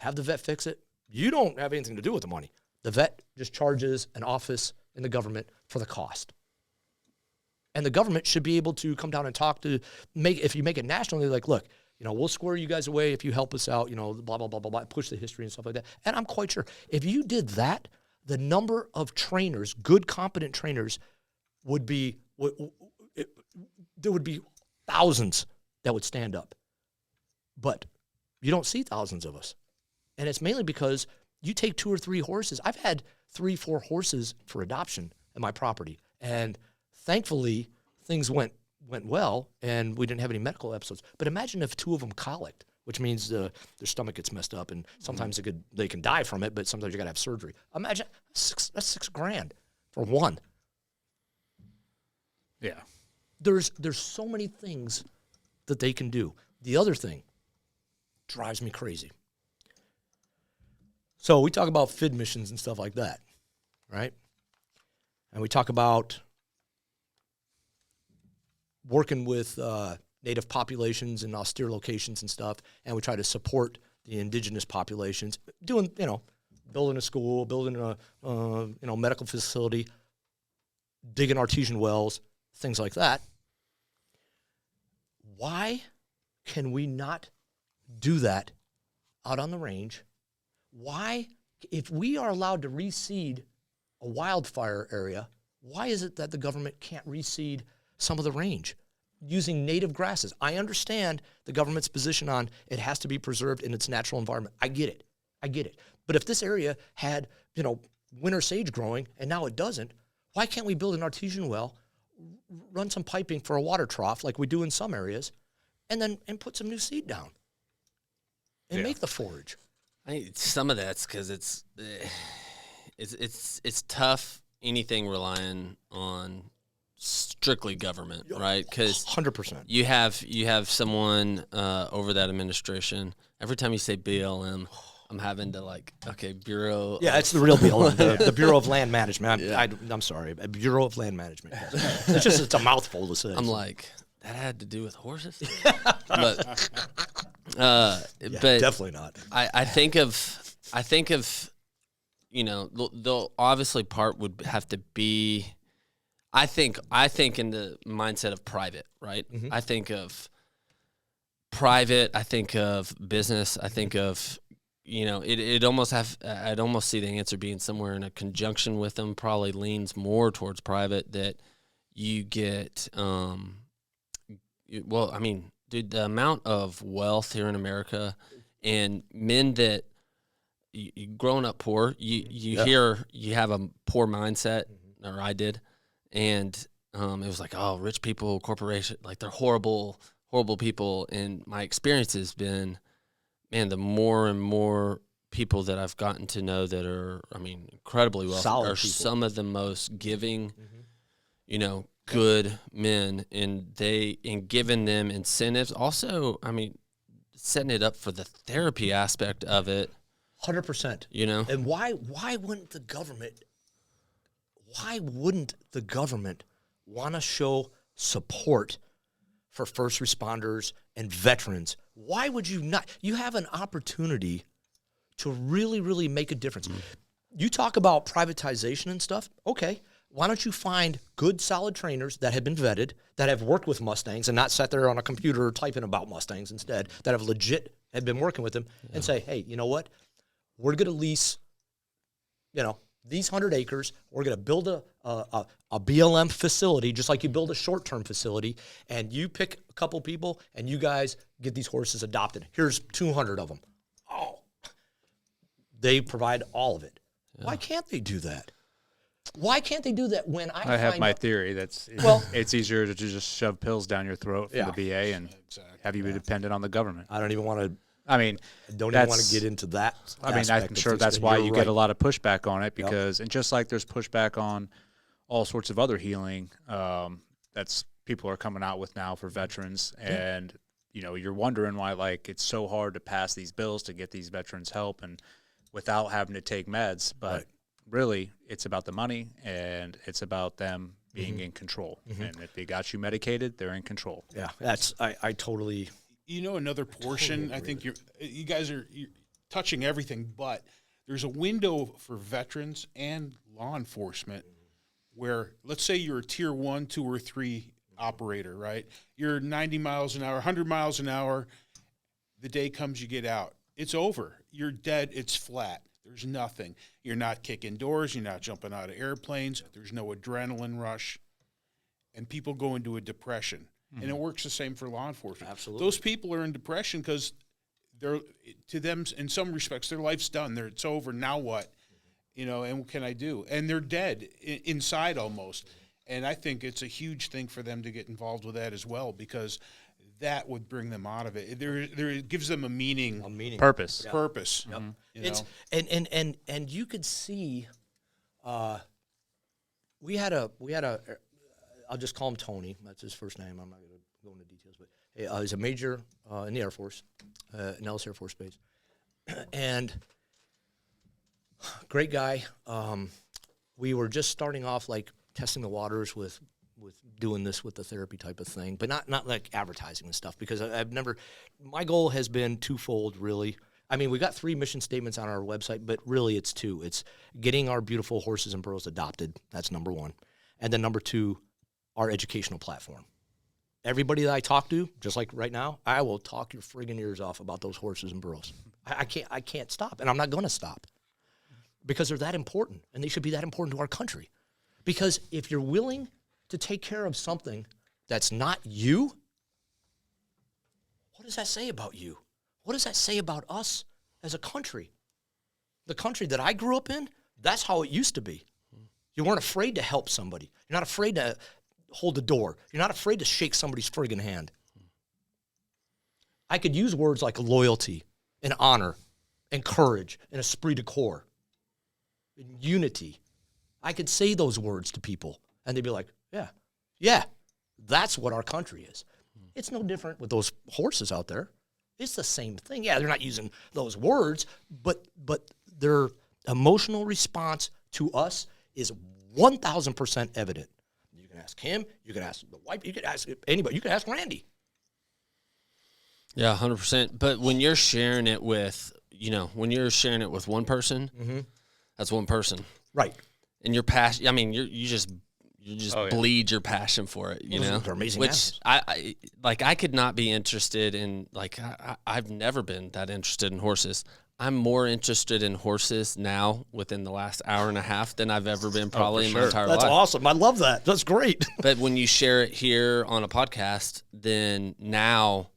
have the vet fix it. You don't have anything to do with the money. The vet just charges an office in the government for the cost. And the government should be able to come down and talk to, if you make it national, they're like, look, we'll square you guys away if you help us out, blah, blah, blah, blah, blah, push the history and stuff like that. And I'm quite sure if you did that, the number of trainers, good, competent trainers, would be, there would be thousands that would stand up. But you don't see thousands of us. And it's mainly because you take 2 or 3 horses. I've had 3, 4 horses for adoption at my property. And thankfully, things went well, and we didn't have any medical episodes. But imagine if 2 of them colicked, which means their stomach gets messed up, and sometimes they can die from it, but sometimes you got to have surgery. Imagine that's $6,000 for one. Yeah. There's so many things that they can do. The other thing drives me crazy. So we talk about FID missions and stuff like that, right? And we talk about working with native populations in austere locations and stuff, and we try to support the indigenous populations, doing, building a school, building a medical facility, digging artesian wells, things like that. Why can we not do that out on the range? Why, if we are allowed to reseed a wildfire area, why is it that the government can't reseed some of the range using native grasses? I understand the government's position on it has to be preserved in its natural environment. I get it. But if this area had, winter sage growing and now it doesn't, why can't we build an artesian well, run some piping for a water trough like we do in some areas, and put some new seed down and make the forage? Some of that's because it's tough. Anything relying on strictly government, right? Because 100%. You have someone over that administration. Every time you say BLM, I'm having to like, okay, Bureau. Yeah, it's the real BLM, the Bureau of Land Management. I'm sorry, Bureau of Land Management. It's a mouthful to say. I'm like, that had to do with horses, but definitely not. I think of, you know, the obviously part would have to be. I think in the mindset of private, right? Mm-hmm. I think of private. I think of business. I think of, you know, it almost have. I'd almost see the answer being somewhere in a conjunction with them. Probably leans more towards private. That you get. Well, I mean, dude, the amount of wealth here in America, and men that you growing up poor, you hear you have a poor mindset, or I did, and it was like, oh, rich people, corporation, like they're horrible people. And my experience has been, man, the more and more people that I've gotten to know that are, I mean, incredibly wealthy, are some of the most giving, you know, good men, and giving them incentives. Also, I mean, setting it up for the therapy aspect of it. 100%. You know, and why wouldn't the government want to show support for first responders and veterans? Why would you not? You have an opportunity to really, really make a difference. You talk about privatization and stuff. Okay. Why don't you find good, solid trainers that have been vetted, that have worked with Mustangs and not sat there on a computer typing about Mustangs instead, that have legit have been working with them, and say, hey, you know what? We're going to lease, you know, these 100 acres. We're going to build a BLM facility, just like you build a short-term facility, and you pick a couple people, and you guys get these horses adopted. Here's 200 of them. Oh, they provide all of it. Yeah. Why can't they do that? Why can't they do that when I have my theory that's it's easier to just shove pills down your throat from the VA and have you be dependent on the government. I don't even want to. I mean, don't even want to get into that. I mean, I'm sure that's why you get a lot of pushback on it because, and just like there's pushback on all sorts of other healing, that's people are coming out with now for veterans, and you know, you're wondering why like it's so hard to pass these bills to get these veterans help and without having to take meds, but. Really, it's about the money, and it's about them being in control. And if they got you medicated, they're in control. Yeah, I totally. You know, another portion. Totally I think you guys are touching everything, but there's a window for veterans and law enforcement where, let's say you're a tier 1, 2, or 3 operator, right? You're 90 miles an hour, 100 miles an hour. The day comes, you get out. It's over. You're dead. It's flat. There's nothing. You're not kicking doors. You're not jumping out of airplanes. There's no adrenaline rush. And people go into a depression. And it works the same for law enforcement. Absolutely. Those people are in depression because to them, in some respects, their life's done. It's over. Now what? You know, and what can I do? And they're dead inside almost. And I think it's a huge thing for them to get involved with that as well, because that would bring them out of it. It gives them a meaning, purpose. Yeah. Purpose. Yep. It's and you could see, we had a. I'll just call him Tony. That's his first name. I'm not going to go into details, but he's a major in the Air Force, Nellis Air Force Base, and great guy. We were just starting off like testing the waters with doing this with the therapy type of thing, but not like advertising and stuff, because I've never, my goal has been twofold, really. I mean, we got 3 mission statements on our website, but really it's 2. It's getting our beautiful horses and burros adopted. That's number 1. And then number 2, our educational platform. Everybody that I talk to, just like right now, I will talk your friggin' ears off about those horses and burros. I can't stop, and I'm not going to stop, because they're that important, and they should be that important to our country. Because if you're willing to take care of something that's not you, what does that say about you? What does that say about us as a country? The country that I grew up in, that's how it used to be. You weren't afraid to help somebody. You're not afraid to hold the door. You're not afraid to shake somebody's friggin' hand. I could use words like loyalty and honor and courage and esprit de corps and unity. I could say those words to people, and they'd be like, yeah, that's what our country is. It's no different with those horses out there. It's the same thing. Yeah, they're not using those words, but their emotional response to us is 1,000% evident. You can ask him, you can ask the wife, you can ask anybody, you can ask Randy. Yeah, 100%. But when you're sharing it with, when you're sharing it with one person, that's one person. Right. And your passion, I mean, you just bleed your passion for it, They're amazing Which animals. I could not be interested in, I've never been that interested in horses. I'm more interested in horses now within the last hour and a half than I've ever been probably in my entire life. That's awesome. I love that. That's great. But when you share it here on a podcast, then now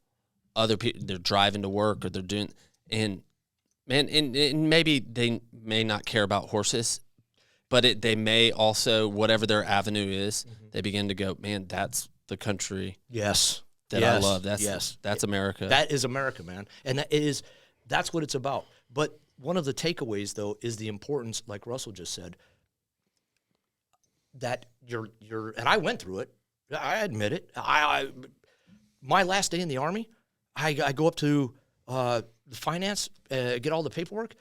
other people, they're driving to work or they're doing, and maybe they may not care about horses, but they may also, whatever their avenue is, they begin to go, man, that's the country Yes. that I love. That's America. That is America, man. And that's what it's about. But one of the takeaways, though, is the importance, like Russell just said, that you're and I went through it. I admit it. My last day in the Army, I go up to the finance, get all the paperwork.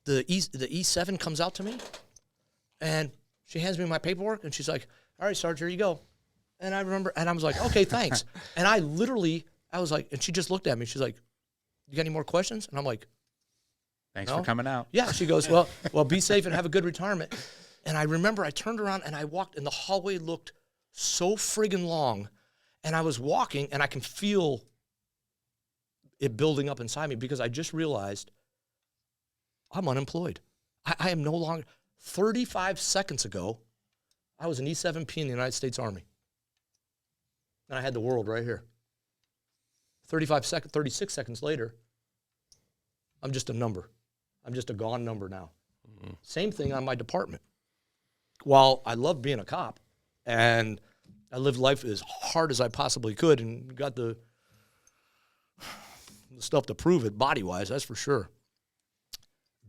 The E7 comes out to me, and she hands me my paperwork, and she's like, all right, Sarge, here you go. And I remember, and I was like, okay, thanks. And I was like, and she just looked at me. She's like, you got any more questions? And I'm like, Thanks no? for coming out. Yeah. She goes, well, be safe and have a good retirement. And I remember I turned around and I walked, and the hallway looked so friggin' long. And I was walking, and I can feel it building up inside me because I just realized I'm unemployed. I am no longer. 35 seconds ago, I was an E7P in the United States Army. And I had the world right here. 36 seconds later, I'm just a number. I'm just a gone number now. Mm-hmm. Same thing on my department. While I love being a cop, and I lived life as hard as I possibly could and got the stuff to prove it body-wise, that's for sure.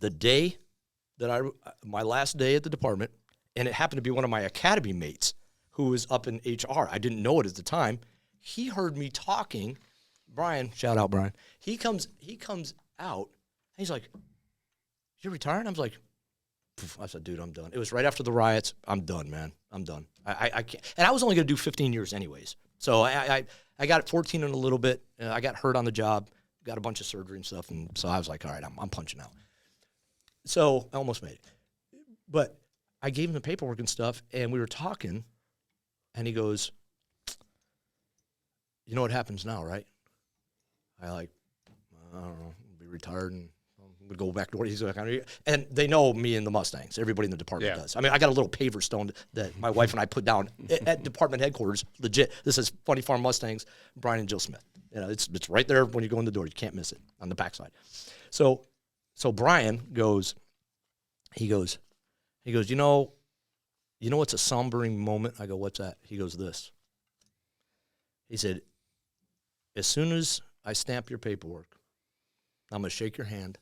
The day that my last day at the department, and it happened to be one of my academy mates who was up in HR. I didn't know it at the time. He heard me talking. Brian, shout out Brian. He comes out, and he's like, you're retiring? I was like, poof. I said, dude, I'm done. It was right after the riots. I'm done, man. I'm done. I can't. And I was only going to do 15 years anyways. So I got it 14 and a little bit. I got hurt on the job, got a bunch of surgery and stuff. And so I was like, all right, I'm punching out. So I almost made it. But I gave him the paperwork and stuff, and we were talking, and he goes, you know what happens now, right? I don't know, I'll be retired and would go back to work. He's like, and they know me and the Mustangs. Everybody in the department does. I mean, I got a little paver stone that my wife and I put down at department headquarters. Legit. This is Funny Farm Mustangs, Brian and Jill Smith. It's right there when you go in the door. You can't miss it on the backside. So Brian goes, he goes, you know what's a sombering moment? I go, what's that? He goes, this. He said, as soon as I stamp your paperwork, I'm going to shake your hand.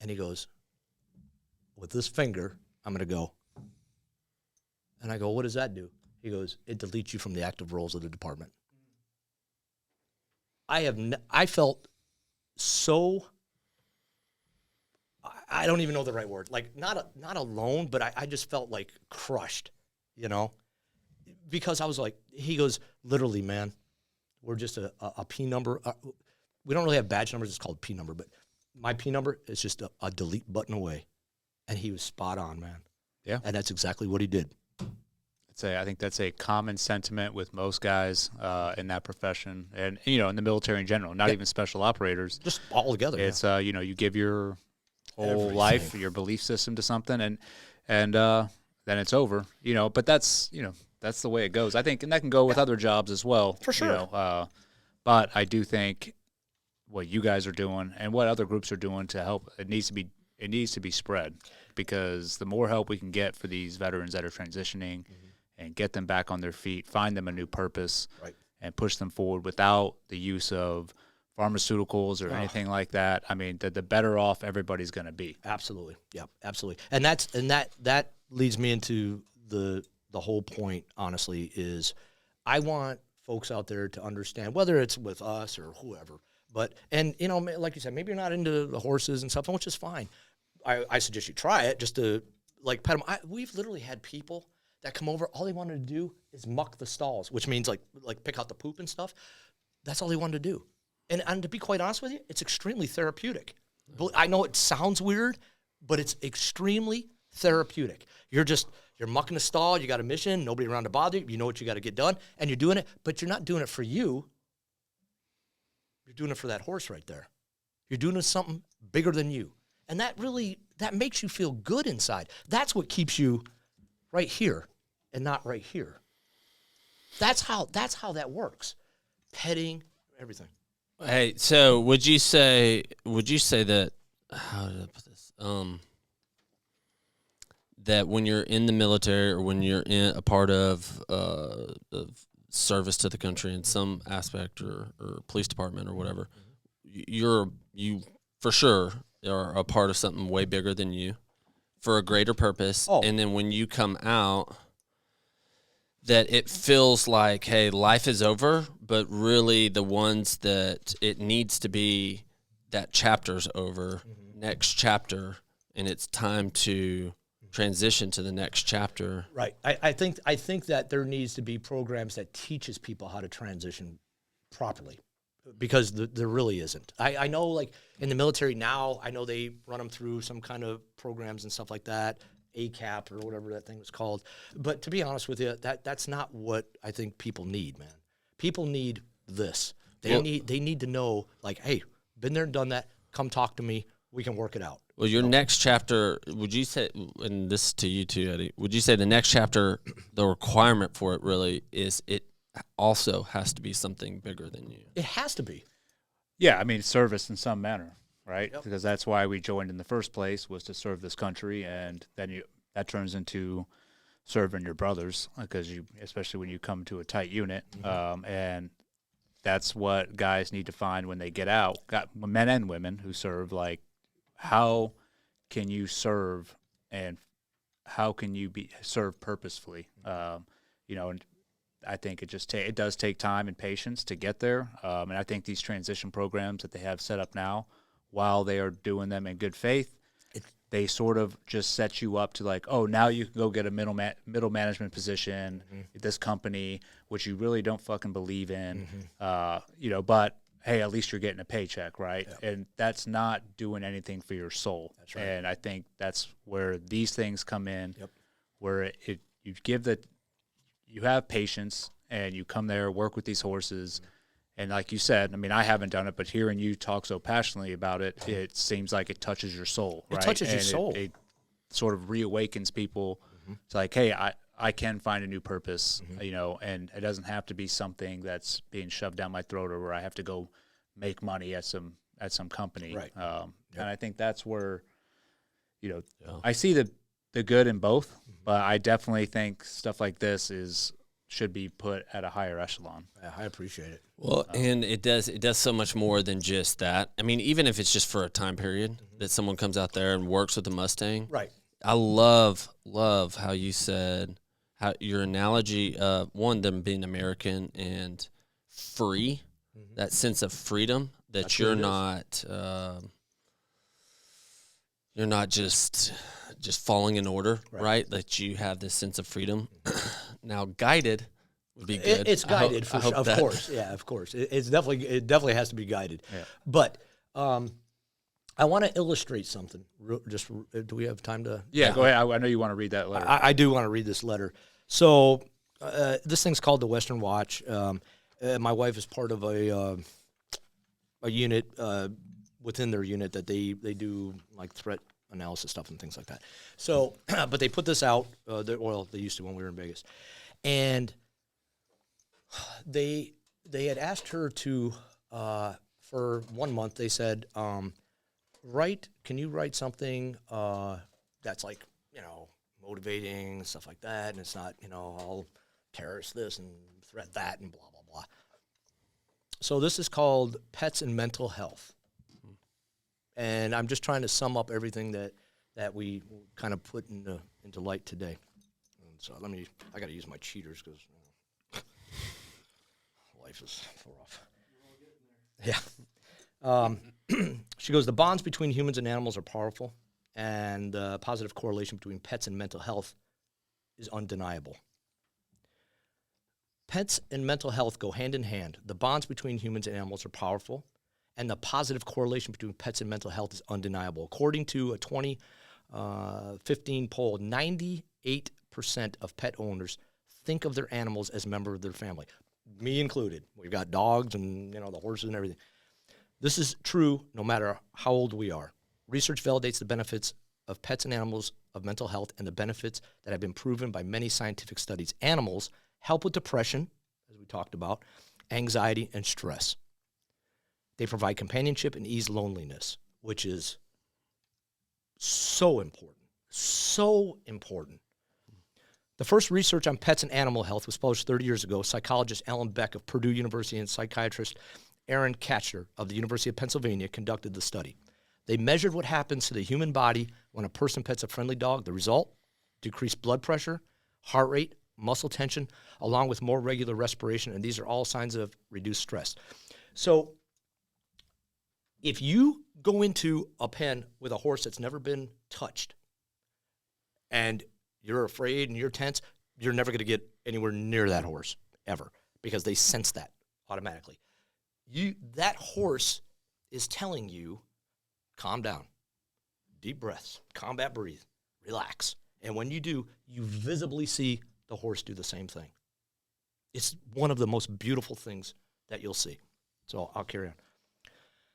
And he goes, with this finger, I'm going to go. And I go, what does that do? He goes, it deletes you from the active roles of the department. I felt so, I don't even know the right word. Like, not alone, but I just felt like crushed, because I was like, he goes, literally, man, we're just a P number. We don't really have badge numbers. It's called P number, but my P number is just a delete button away. And he was spot on, man. Yeah. And that's exactly what he did. I think that's a common sentiment with most guys in that profession, and in the military in general. Not even special operators, just all together. It's you give your whole life, your belief system to something, and then it's over. But that's that's the way it goes. I think, and that can go with other jobs as well, for sure. But I do think what you guys are doing and what other groups are doing to help, it needs to be spread, because the more help we can get for these veterans that are transitioning and get them back on their feet, find them a new purpose, and push them forward without the use of pharmaceuticals or anything like that. I mean, the better off everybody's going to be. Absolutely. Yeah, absolutely. And that leads me into the whole point, honestly, is I want folks out there to understand, whether it's with us or whoever, But, and, you know, like you said, maybe you're not into the horses and stuff, which is fine. I suggest you try it just to, like, pet them. We've literally had people that come over, all they wanted to do is muck the stalls, which means, like pick out the poop and stuff. That's all they wanted to do. And to be quite honest with you, it's extremely therapeutic. I know it sounds weird, but it's extremely therapeutic. You're mucking the stall, you got a mission, nobody around to bother you, you know what you got to get done, and you're doing it, but you're not doing it for you. You're doing it for that horse right there. You're doing something bigger than you. And that makes you feel good inside. That's what keeps you right here and not right here. That's how that works. Petting, everything. Hey, so would you say that, how did I put this? That when you're in the military or when you're in a part of service to the country in some aspect or police department or whatever, you for sure are a part of something way bigger than you for a greater purpose. Oh. And then when you come out, that it feels like, hey, life is over, but really the ones that it needs to be, that chapter's over, next chapter, and it's time to transition to the next chapter. Right. I think that there needs to be programs that teaches people how to transition properly, because there really isn't. I know, like, in the military now, I know they run them through some kind of programs and stuff like that, ACAP or whatever that thing was called. But to be honest with you, that's not what I think people need, man. People need this. They need to know, like, hey, been there and done that. Come talk to me. We can work it out. Well, your next chapter, would you say, and this is to you too, Eddie, would you say the next chapter, the requirement for it really is it also has to be something bigger than you? It has to be. Yeah, I mean, service in some manner, right? Yep. Because that's why we joined in the first place, was to serve this country, and then that turns into serving your brothers, because especially when you come to a tight unit, and that's what guys need to find when they get out. Men and women who serve, like, how can you serve, and how can you serve purposefully? And I think it does take time and patience to get there. And I think these transition programs that they have set up now, while they are doing them in good faith, they sort of just set you up to, like, oh, now you can go get a middle management position at this company, which you really don't fucking believe in, but hey, at least you're getting a paycheck, right? Yeah. And that's not doing anything for your soul. That's right. And I think that's where these things come in, Yep. where you have patience, and you come there, work with these horses. And like you said, I mean, I haven't done it, but hearing you talk so passionately about it, it seems like it touches your soul, right? It touches your soul. It sort of reawakens people. It's like, hey, I can find a new purpose, and it doesn't have to be something that's being shoved down my throat, or where I have to go make money at some company. Right. And I think that's where, I see the good in both, but I definitely think stuff like this should be put at a higher echelon. Yeah, I appreciate it. Well, and it does so much more than just that. I mean, even if it's just for a time period that someone comes out there and works with the Mustang. Right. I love how you said, how your analogy of, one, them being American and free, that sense of freedom, that That's you're what not just falling in order, right? That you have this sense of freedom. Now, guided would be good. It's guided, of course. Yeah, of course. It definitely has to be guided. Yeah. But I want to illustrate something. Do we have time to? Yeah, go ahead. I know you want to read that letter. I do want to read this letter. So this thing's called the Western Watch. My wife is part of a unit within their unit that they do, like, threat analysis stuff and things like that. So, but they put this out. They used to when we were in Vegas, and they had asked her to for 1 month. They said, can you write something that's, like, motivating and stuff like that, and it's not, all terrorist this and threat that and blah blah blah. So this is called Pets and Mental Health. And I'm just trying to sum up everything that we kind of put into light today. And so I got to use my cheaters because life is rough. Yeah. She goes, the bonds between humans and animals are powerful, and the positive correlation between pets and mental health is undeniable. Pets and mental health go hand in hand. The bonds between humans and animals are powerful, and the positive correlation between pets and mental health is undeniable. According to a 2015 poll, 98% of pet owners think of their animals as members of their family, me included. We've got dogs and the horses and everything. This is true no matter how old we are. Research validates the benefits of pets and animals of mental health and the benefits that have been proven by many scientific studies. Animals help with depression, as we talked about, anxiety, and stress. They provide companionship and ease loneliness, which is so important, so important. The first research on pets and animal health was published 30 years ago. Psychologist Alan Beck of Purdue University and psychiatrist Aaron Katchner of the University of Pennsylvania conducted the study. They measured what happens to the human body when a person pets a friendly dog. The result? Decreased blood pressure, heart rate, muscle tension, along with more regular respiration, and these are all signs of reduced stress. So if you go into a pen with a horse that's never been touched and you're afraid and you're tense, you're never going to get anywhere near that horse, ever, because they sense that automatically. That horse is telling you, calm down, deep breaths, combat breathe, relax. And when you do, you visibly see the horse do the same thing. It's one of the most beautiful things that you'll see. So I'll carry on.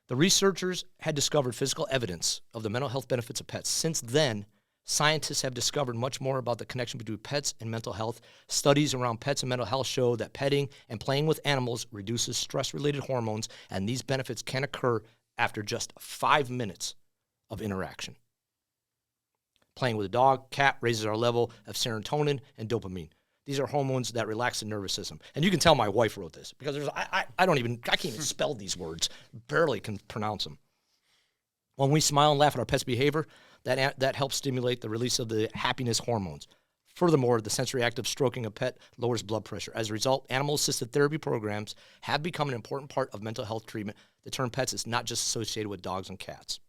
The researchers had discovered physical evidence of the mental health benefits of pets. Since then, scientists have discovered much more about the connection between pets and mental health. Studies around pets and mental health show that petting and playing with animals reduces stress-related hormones, and these benefits can occur after just 5 minutes of interaction. Playing with a dog, cat raises our level of serotonin and dopamine. These are hormones that relax the nervous system. And you can tell my wife wrote this because I can't even spell these words, barely can pronounce them. When we smile and laugh at our pet's behavior, that helps stimulate the release of the happiness hormones. Furthermore, the sensory act of stroking a pet lowers blood pressure. As a result, animal-assisted therapy programs have become an important part of mental health treatment. The term pets is not just associated with dogs and cats.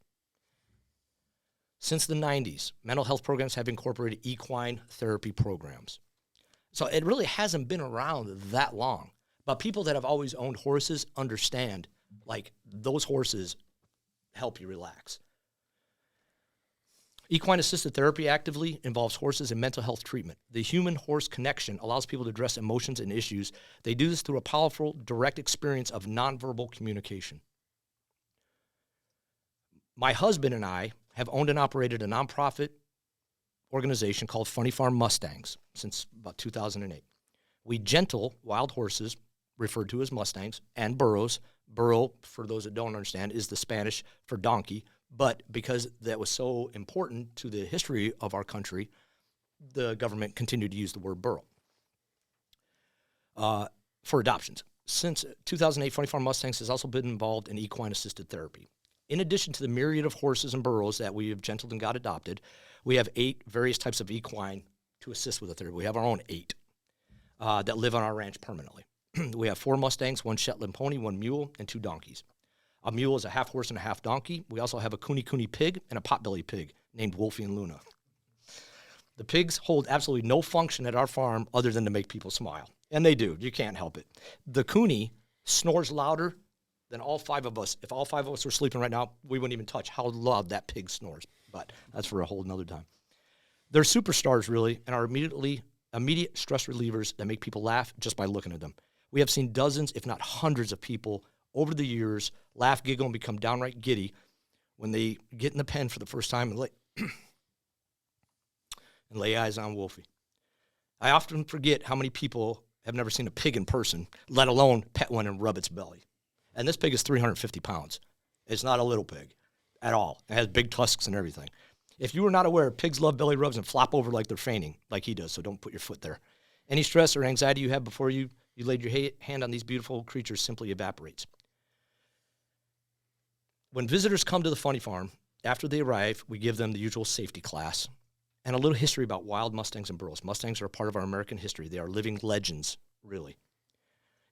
Since the 90s, mental health programs have incorporated equine therapy programs. So it really hasn't been around that long. But people that have always owned horses understand, like, those horses help you relax. Equine-assisted therapy actively involves horses in mental health treatment. The human-horse connection allows people to address emotions and issues. They do this through a powerful, direct experience of nonverbal communication. My husband and I have owned and operated a nonprofit organization called Funny Farms Mustangs since about 2008. We gentle wild horses, referred to as Mustangs, and burros. Burro, for those that don't understand, is the Spanish for donkey. But because that was so important to the history of our country, the government continued to use the word burro for adoptions. Since 2008, Funny Farms Mustangs has also been involved in equine-assisted therapy. In addition to the myriad of horses and burros that we have gentled and got adopted, we have 8 various types of equine to assist with the therapy. We have our own 8 that live on our ranch permanently. We have 4 Mustangs, 1 Shetland pony, 1 mule, and 2 donkeys. A mule is a half horse and a half donkey. We also have a cooney pig and a potbelly pig named Wolfie and Luna. The pigs hold absolutely no function at our farm other than to make people smile. And they do. You can't help it. The cooney snores louder than all 5 of us. If all 5 of us were sleeping right now, we wouldn't even touch how loud that pig snores. But that's for a whole nother time. They're superstars, really, and are immediate stress relievers that make people laugh just by looking at them. We have seen dozens, if not hundreds, of people over the years laugh, giggle, and become downright giddy when they get in the pen for the first time and lay eyes on Wolfie. I often forget how many people have never seen a pig in person, let alone pet one and rub its belly. And this pig is 350 pounds. It's not a little pig at all. It has big tusks and everything. If you were not aware, pigs love belly rubs and flop over like they're fainting, like he does, so don't put your foot there. Any stress or anxiety you have before you laid your hand on these beautiful creatures simply evaporates. When visitors come to the Funny Farm, after they arrive, we give them the usual safety class and a little history about wild Mustangs and burros. Mustangs are a part of our American history. They are living legends, really.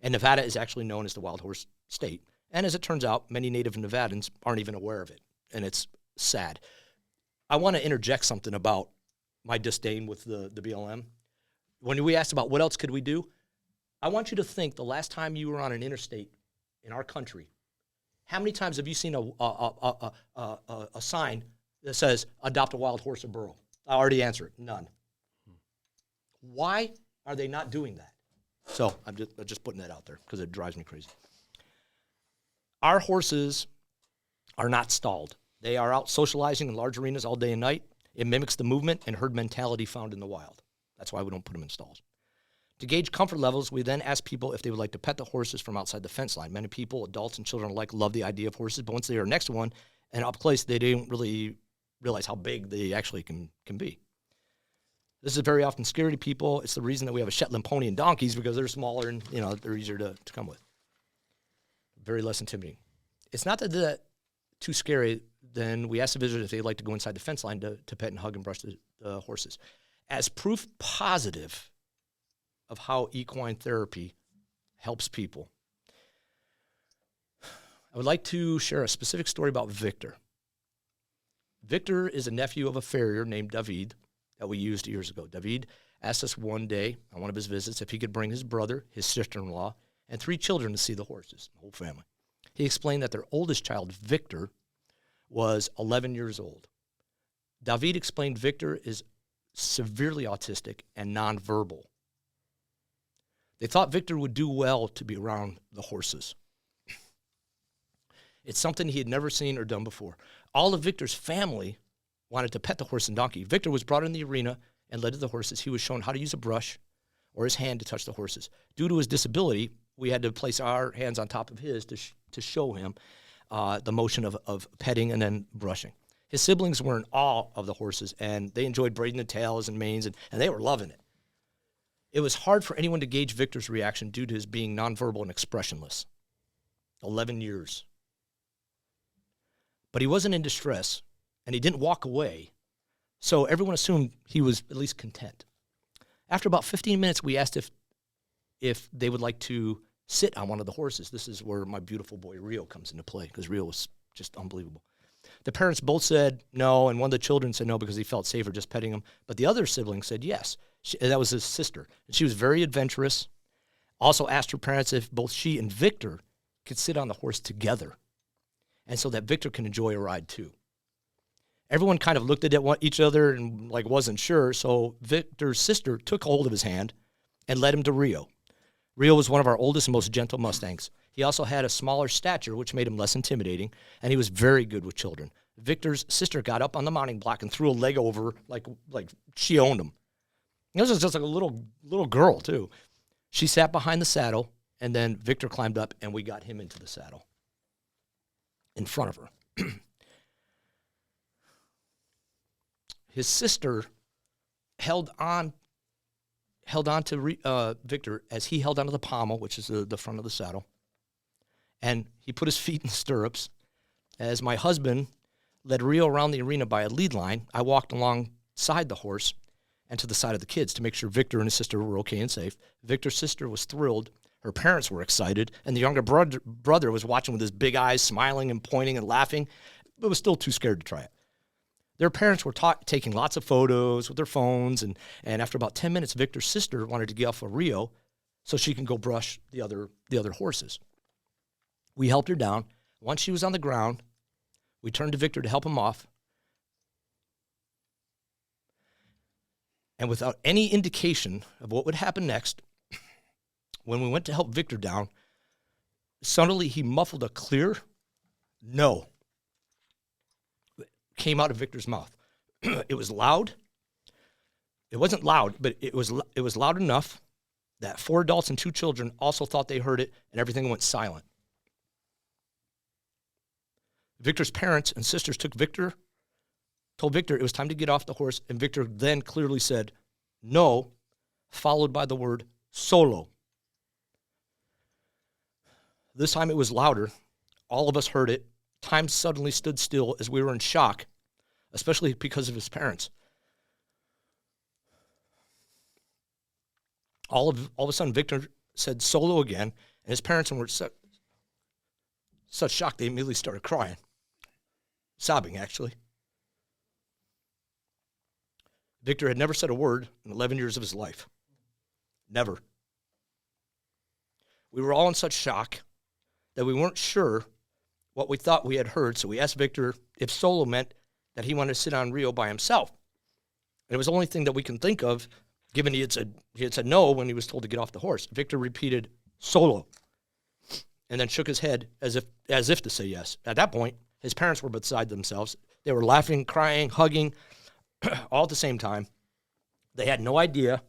And Nevada is actually known as the wild horse state, And as it turns out, many native Nevadans aren't even aware of it, and it's sad. I want to interject something about my disdain with the BLM. When we asked about what else could we do, I want you to think the last time you were on an interstate in our country, how many times have you seen a sign that says, adopt a wild horse or burro? I already answered, none. Why are they not doing that? So I'm just putting that out there because it drives me crazy. Our horses are not stalled. They are out socializing in large arenas all day and night. It mimics the movement and herd mentality found in the wild. That's why we don't put them in stalls. To gauge comfort levels, we then ask people if they would like to pet the horses from outside the fence line. Many people, adults and children alike, love the idea of horses, but once they are next to one and up close, they don't really realize how big they actually can be. This is very often scary to people. It's the reason that we have a Shetland pony and donkeys, because they're smaller and they're easier to come with. Very less intimidating. It's not that they're too scary. Then we ask the visitors if they'd like to go inside the fence line to pet and hug and brush the horses. As proof positive of how equine therapy helps people, I would like to share a specific story about Victor. Victor is a nephew of a farrier named David that we used years ago. David asked us one day on one of his visits if he could bring his brother, his sister-in-law, and 3 children to see the horses, the whole family. He explained that their oldest child, Victor, was 11 years old. David explained Victor is severely autistic and nonverbal. They thought Victor would do well to be around the horses. It's something he had never seen or done before. All of Victor's family wanted to pet the horse and donkey. Victor was brought in the arena and led to the horses. He was shown how to use a brush or his hand to touch the horses. Due to his disability, we had to place our hands on top of his to show him the motion of petting and then brushing. His siblings were in awe of the horses, and they enjoyed braiding the tails and manes, and they were loving it. It was hard for anyone to gauge Victor's reaction due to his being nonverbal and expressionless. 11 years. But he wasn't in distress, and he didn't walk away, so everyone assumed he was at least content. After about 15 minutes, we asked if they would like to sit on one of the horses. This is where my beautiful boy Rio comes into play, because Rio was just unbelievable. The parents both said no, and one of the children said no because he felt safer just petting him. But the other sibling said yes. That was his sister. And she was very adventurous. Also asked her parents if both she and Victor could sit on the horse together, and so that Victor can enjoy a ride too. Everyone kind of looked at each other and wasn't sure, so Victor's sister took hold of his hand and led him to Rio. Rio was one of our oldest and most gentle Mustangs. He also had a smaller stature, which made him less intimidating, and he was very good with children. Victor's sister got up on the mounting block and threw a leg over like she owned him. This was just like a little girl, too. She sat behind the saddle, and then Victor climbed up, and we got him into the saddle in front of her. His sister held on to Victor as he held onto the pommel, which is the front of the saddle. And he put his feet in the stirrups. As my husband led Rio around the arena by a lead line, I walked alongside the horse and to the side of the kids to make sure Victor and his sister were okay and safe. Victor's sister was thrilled. Her parents were excited. And the younger brother was watching with his big eyes, smiling and pointing and laughing, but was still too scared to try it. Their parents were taking lots of photos with their phones, and after about 10 minutes, Victor's sister wanted to get off of Rio so she can go brush the other horses. We helped her down. Once she was on the ground, we turned to Victor to help him off. And without any indication of what would happen next, when we went to help Victor down, suddenly he muffled a clear no. Came out of Victor's mouth. It was loud. It wasn't loud, but it was loud enough that 4 adults and 2 children also thought they heard it, and everything went silent. Victor's parents and sisters told Victor it was time to get off the horse, and Victor then clearly said, no, followed by the word solo. This time it was louder. All of us heard it. Time suddenly stood still as we were in shock, especially because of his parents. All of a sudden, Victor said solo again, and his parents were such shock they immediately started crying, sobbing actually. Victor had never said a word in 11 years of his life. Never. We were all in such shock that we weren't sure what we thought we had heard, so we asked Victor if solo meant that he wanted to sit on Rio by himself. And it was the only thing that we can think of, given he had said no when he was told to get off the horse. Victor repeated, solo, and then shook his head as if to say yes. At that point, his parents were beside themselves. They were laughing, crying, hugging, all at the same time. They had no idea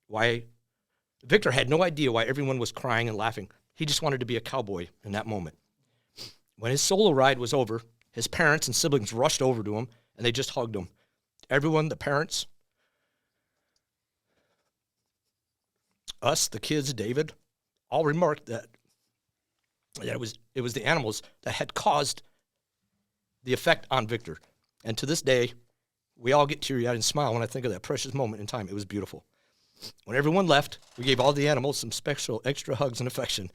why. Victor had no idea why everyone was crying and laughing. He just wanted to be a cowboy in that moment. When his solo ride was over, his parents and siblings rushed over to him, and they just hugged him. Everyone, the parents, us, the kids, David, all remarked that it was the animals that had caused the effect on Victor. And to this day, we all get teary-eyed and smile when I think of that precious moment in time. It was beautiful. When everyone left, we gave all the animals some special extra hugs and affection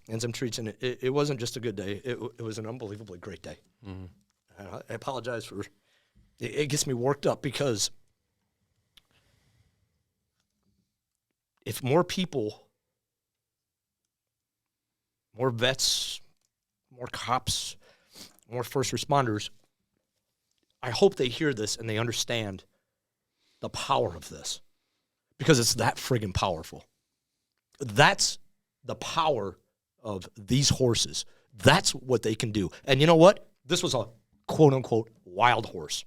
and some treats. And it wasn't just a good day. It was an unbelievably great day. Mm-hmm. I apologize for it gets me worked up because if more people, more vets, more cops, more first responders, I hope they hear this and they understand the power of this. Because it's that friggin' powerful. That's the power of these horses. That's what they can do. And you know what? This was a quote-unquote wild horse.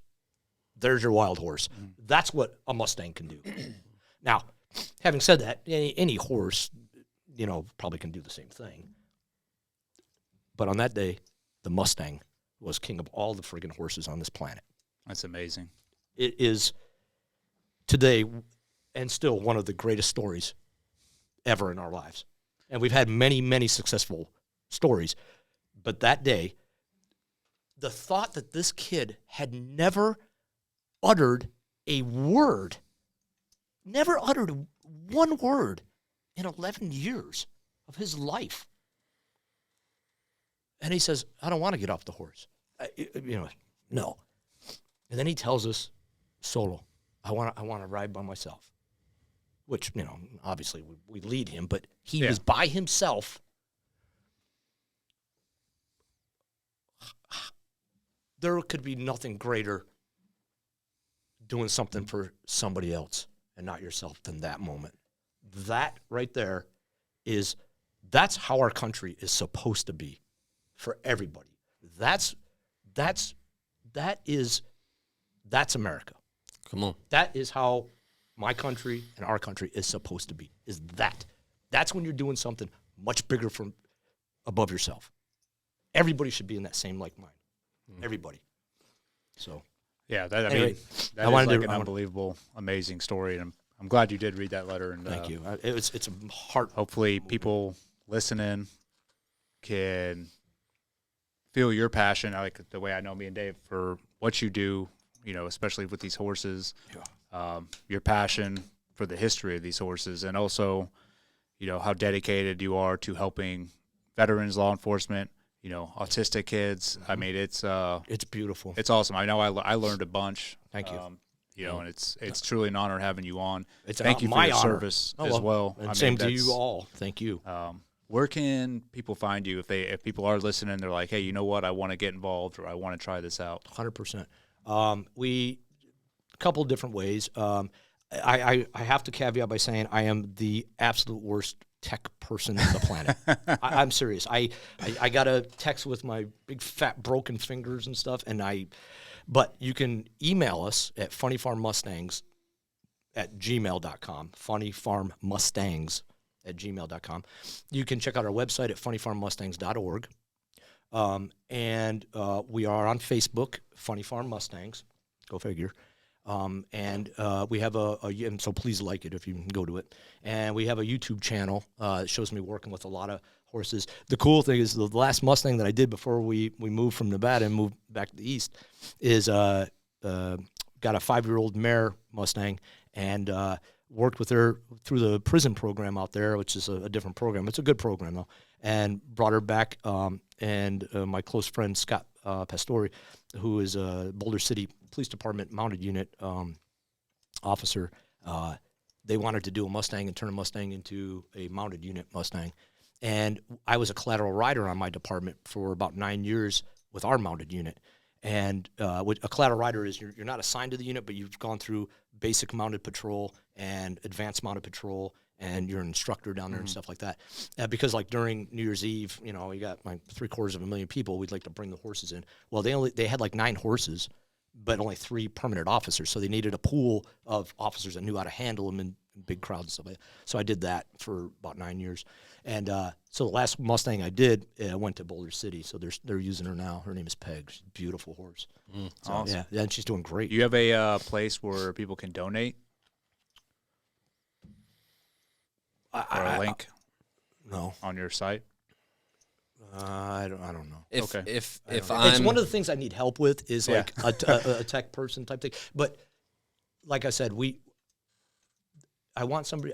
There's your wild horse. That's what a Mustang can do. Now, having said that, any horse, probably can do the same thing. But on that day, the Mustang was king of all the friggin' horses on this planet. That's amazing. It is today and still one of the greatest stories ever in our lives. And we've had many, many successful stories. But that day, the thought that this kid had never uttered a word, never uttered one word in 11 years of his life. And he says, I don't want to get off the horse. No. And then he tells us, solo, I want to ride by myself. Which, obviously we lead him, but he was by himself. There could be nothing greater doing something for somebody else and not yourself than that moment. That right there that's how our country is supposed to be for everybody. That's America. Come on. That is how my country and our country is supposed to be, is that. That's when you're doing something much bigger from above yourself. Everybody should be in that same like mind. Everybody. So. Yeah, Anyway, that I is wanted like to- an unbelievable, amazing story. And I'm glad you did read that letter. And Thank you. It's a heart. hopefully people listening can feel your passion, like the way I know me and Dave, for what you do, especially with these horses. Your passion for the history of these horses, and also, how dedicated you are to helping veterans, law enforcement, autistic kids. I mean, it's beautiful. It's awesome. I know I learned a bunch. Thank you. And it's truly an honor having you on. Thank you for my your honor. service as well. And same to you all. Thank you. Where can people find you if people are listening? They're like, hey, you know what? I want to get involved, or I want to try this out. 100%. A couple different ways. I have to caveat by saying I am the absolute worst tech person on the planet. I'm serious. I got a text with my big fat broken fingers and stuff, but you can email us at funnyfarmmustangs@gmail.com, funnyfarmmustangs@gmail.com. You can check out our website at funnyfarmmustangs.org. And we are on Facebook, Funny Farm Mustangs. Go figure. And we have and so please like it if you can go to it. And we have a YouTube channel that shows me working with a lot of horses. The cool thing is the last Mustang that I did before we moved from Nevada and moved back to the east is got a 5-year-old mare Mustang, and worked with her through the prison program out there, which is a different program. It's a good program though, and brought her back. And my close friend Scott Pastore, who is a Boulder City Police Department mounted unit officer, they wanted to do a Mustang and turn a Mustang into a mounted unit Mustang. And I was a collateral rider on my department for about 9 years with our mounted unit. And what a collateral rider is, you're not assigned to the unit, but you've gone through basic mounted patrol and advanced mounted patrol, and you're an instructor down there and stuff like that. Because like during New Year's Eve, you know, you got like 750,000 people. We'd like to bring the horses in. Well, they had like 9 horses, but only 3 permanent officers. So they needed a pool of officers that knew how to handle them in big crowds and stuff like that. So I did that for about 9 years. And so the last Mustang I did, I went to Boulder City. So they're using her now. Her name is Peg. She's a beautiful horse. So, Awesome. Yeah, and she's doing great. Do you have a place where people can donate or a link No, on your site? I don't know. If Okay. if It's I'm one of the things I need help with is Yeah. like a tech person type thing. But like I said, I want somebody.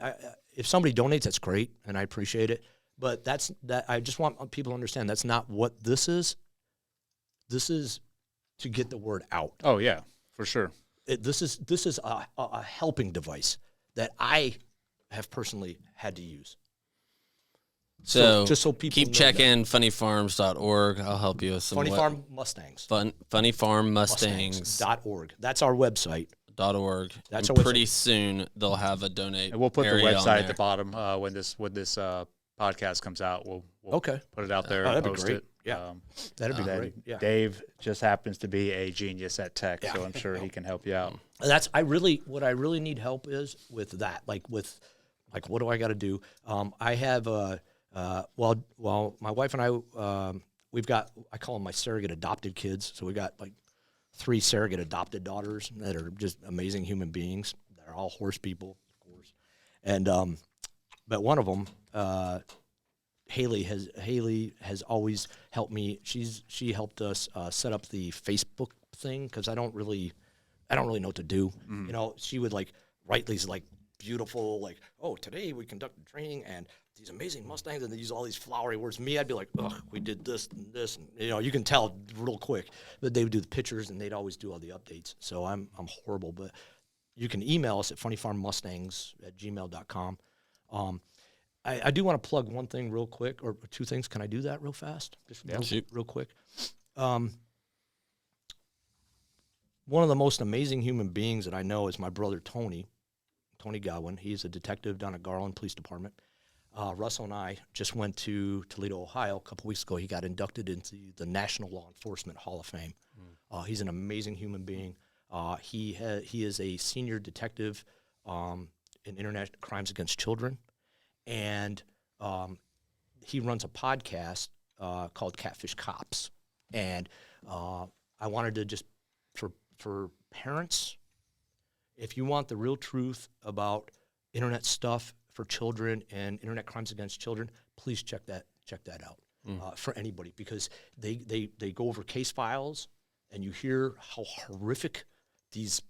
If somebody donates, that's great, and I appreciate it. But I just want people to understand that's not what this is. This is to get the word out. Oh yeah, for sure. This is a helping device that I have personally had to use. so just so people keep know checking funnyfarms.org. I'll help you with some Funny Farm Mustangs. Funny Farm Mustangs. Mustangs.org. That's our website. .org. That's and our pretty website. soon they'll have a donate. And we'll put the area on website at there. the bottom when this podcast comes out. We'll Okay. put it out there Oh, and that'd be post great. it. Yeah. That'd be Then great. Yeah. Dave just happens to be a genius at tech, Yeah. so I'm sure he can help you out. What I really need help is with that. Like what do I got to do? I have well, my wife and I we've got, I call them my surrogate adopted kids. So we got like 3 surrogate adopted daughters that are just amazing human beings. They're all horse people, of course. And but one of them, Haley has always helped me. She helped us set up the Facebook thing because I don't really know what to do. You know, she would like write these like beautiful like, oh, today we conducted training and these amazing Mustangs, and they use all these flowery words. Me, I'd be like, ugh, we did this and this, and you know, you can tell real quick. But they would do the pictures and they'd always do all the updates. So I'm horrible, but you can email us at funnyfarmmustangs@gmail.com. I do want to plug one thing real quick, or 2 things. Can I do that real fast? Just real quick. One of the most amazing human beings that I know is my brother Tony Godwin. He's a detective down at Garland Police Department. Russell and I just went to Toledo, Ohio a couple weeks ago. He got inducted into the National Law Enforcement Hall of Fame. He's an amazing human being. He is a senior detective in international crimes against children, and he runs a podcast called Catfish Cops. And I wanted to just for parents, if you want the real truth about internet stuff for children and internet crimes against children, please check that out for anybody, because they go over case files and you hear how horrific these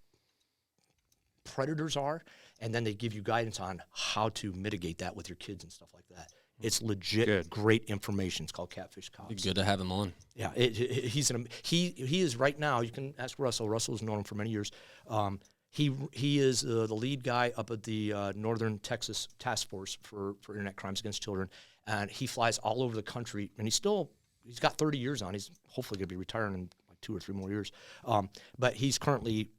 predators are, and then they give you guidance on how to mitigate that with your kids and stuff like that. It's legit great information. It's called Catfish Cops. Good to have him on. Yeah, he is right now. You can ask Russell. Russell's known him for many years. He is the lead guy up at the Northern Texas Task Force for Internet Crimes Against Children, and he flies all over the country. And he's got 30 years on. He's hopefully going to be retiring in like 2 or 3 more years. But he's currently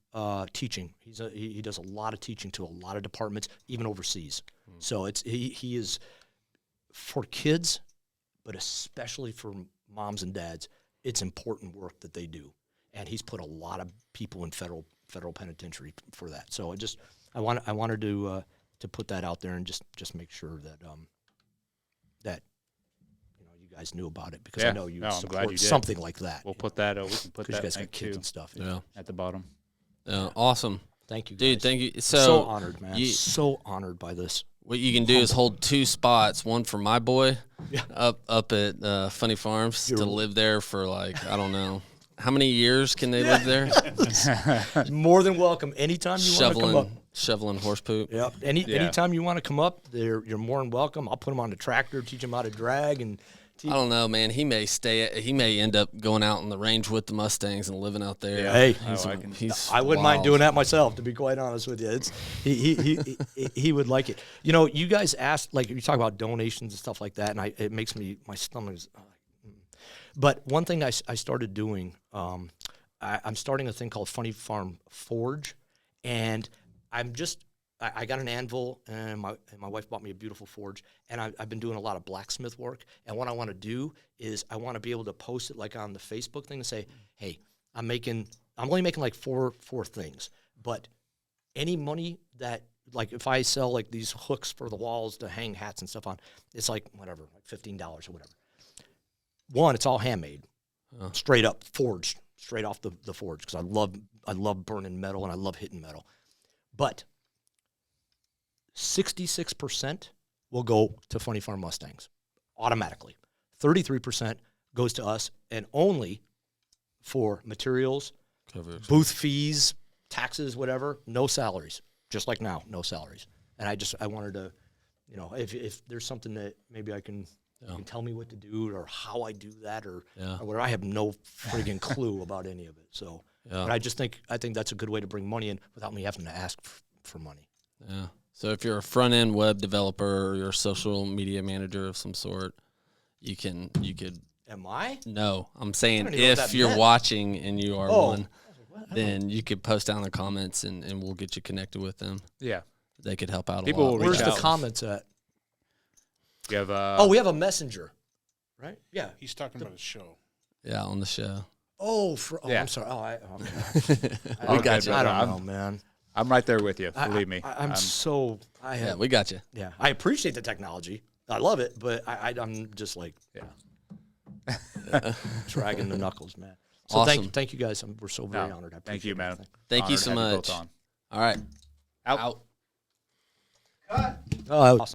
teaching. He does a lot of teaching to a lot of departments, even overseas. So he is for kids, but especially for moms and dads. It's important work that they do, and he's put a lot of people in federal penitentiary for that. So I wanted to put that out there and just make sure that that you guys knew about it, because I know you support something like that. We'll put that. We can put because that you guys link got kids too and stuff. at the bottom. Awesome. Thank you, guys. Dude, thank you. So honored, man. So honored by this. What you can do is hold 2 spots, one for my boy up at Funny Farms to live there for like, I don't know. How many years can they live there? More than welcome. Anytime you want to come up. shoveling horse poop. Yep. Anytime you want to come up, you're more than welcome. I'll put them on the tractor, teach them how to drag, and I don't know, man. He may end up going out on the range with the Mustangs and living out there. Yeah. Hey, I wouldn't mind doing that myself, to be quite honest with you. He would like it. You know, you guys asked, like, you talk about donations and stuff like that, and it makes my stomach is. But one thing I started doing, I'm starting a thing called Funny Farm Forge, and I got an anvil, and my wife bought me a beautiful forge, and I've been doing a lot of blacksmith work. And what I want to do is I want to be able to post it like on the Facebook thing and say, hey, I'm only making like four things, but any money that, like, if I sell like these hooks for the walls to hang hats and stuff on, it's like whatever, like $15 or whatever. One, it's all handmade, straight up forged, straight off the forge, because I love burning metal and I love hitting metal, but 66% will go to Funny Farm Mustangs automatically. 33% goes to us, and only for materials, booth fees, taxes, whatever, no salaries. Just like now, no salaries. And I wanted to, you know, if there's something that maybe you can tell me what to do or how I do that or whatever. I have no friggin' clue about any of it. So, but I think that's a good way to bring money in without me having to ask for money. Yeah. So if you're a front-end web developer or you're a social media manager of some sort, you could. Am I? No, I'm saying I don't even know what if that you're meant. watching and you are one, What? then you could post down in the comments and we'll get you connected with them. Yeah. They could help out People a lot. will reach Where's out. the comments at? You have We have a messenger, right? Yeah. He's talking about a show. Yeah, on the show. Yeah. I'm sorry. All We got good, you. I brother. don't know, man. I'm right there with you. Believe me. Yeah, we got you. Yeah, I appreciate the technology. I love it, but I'm just like dragging the knuckles, man. So Awesome. thank you guys. We're so very No, honored. I thank you, appreciate man. everything. Thank you Honored so to have both much. on. All right. Out. Out. Oh, that was awesome.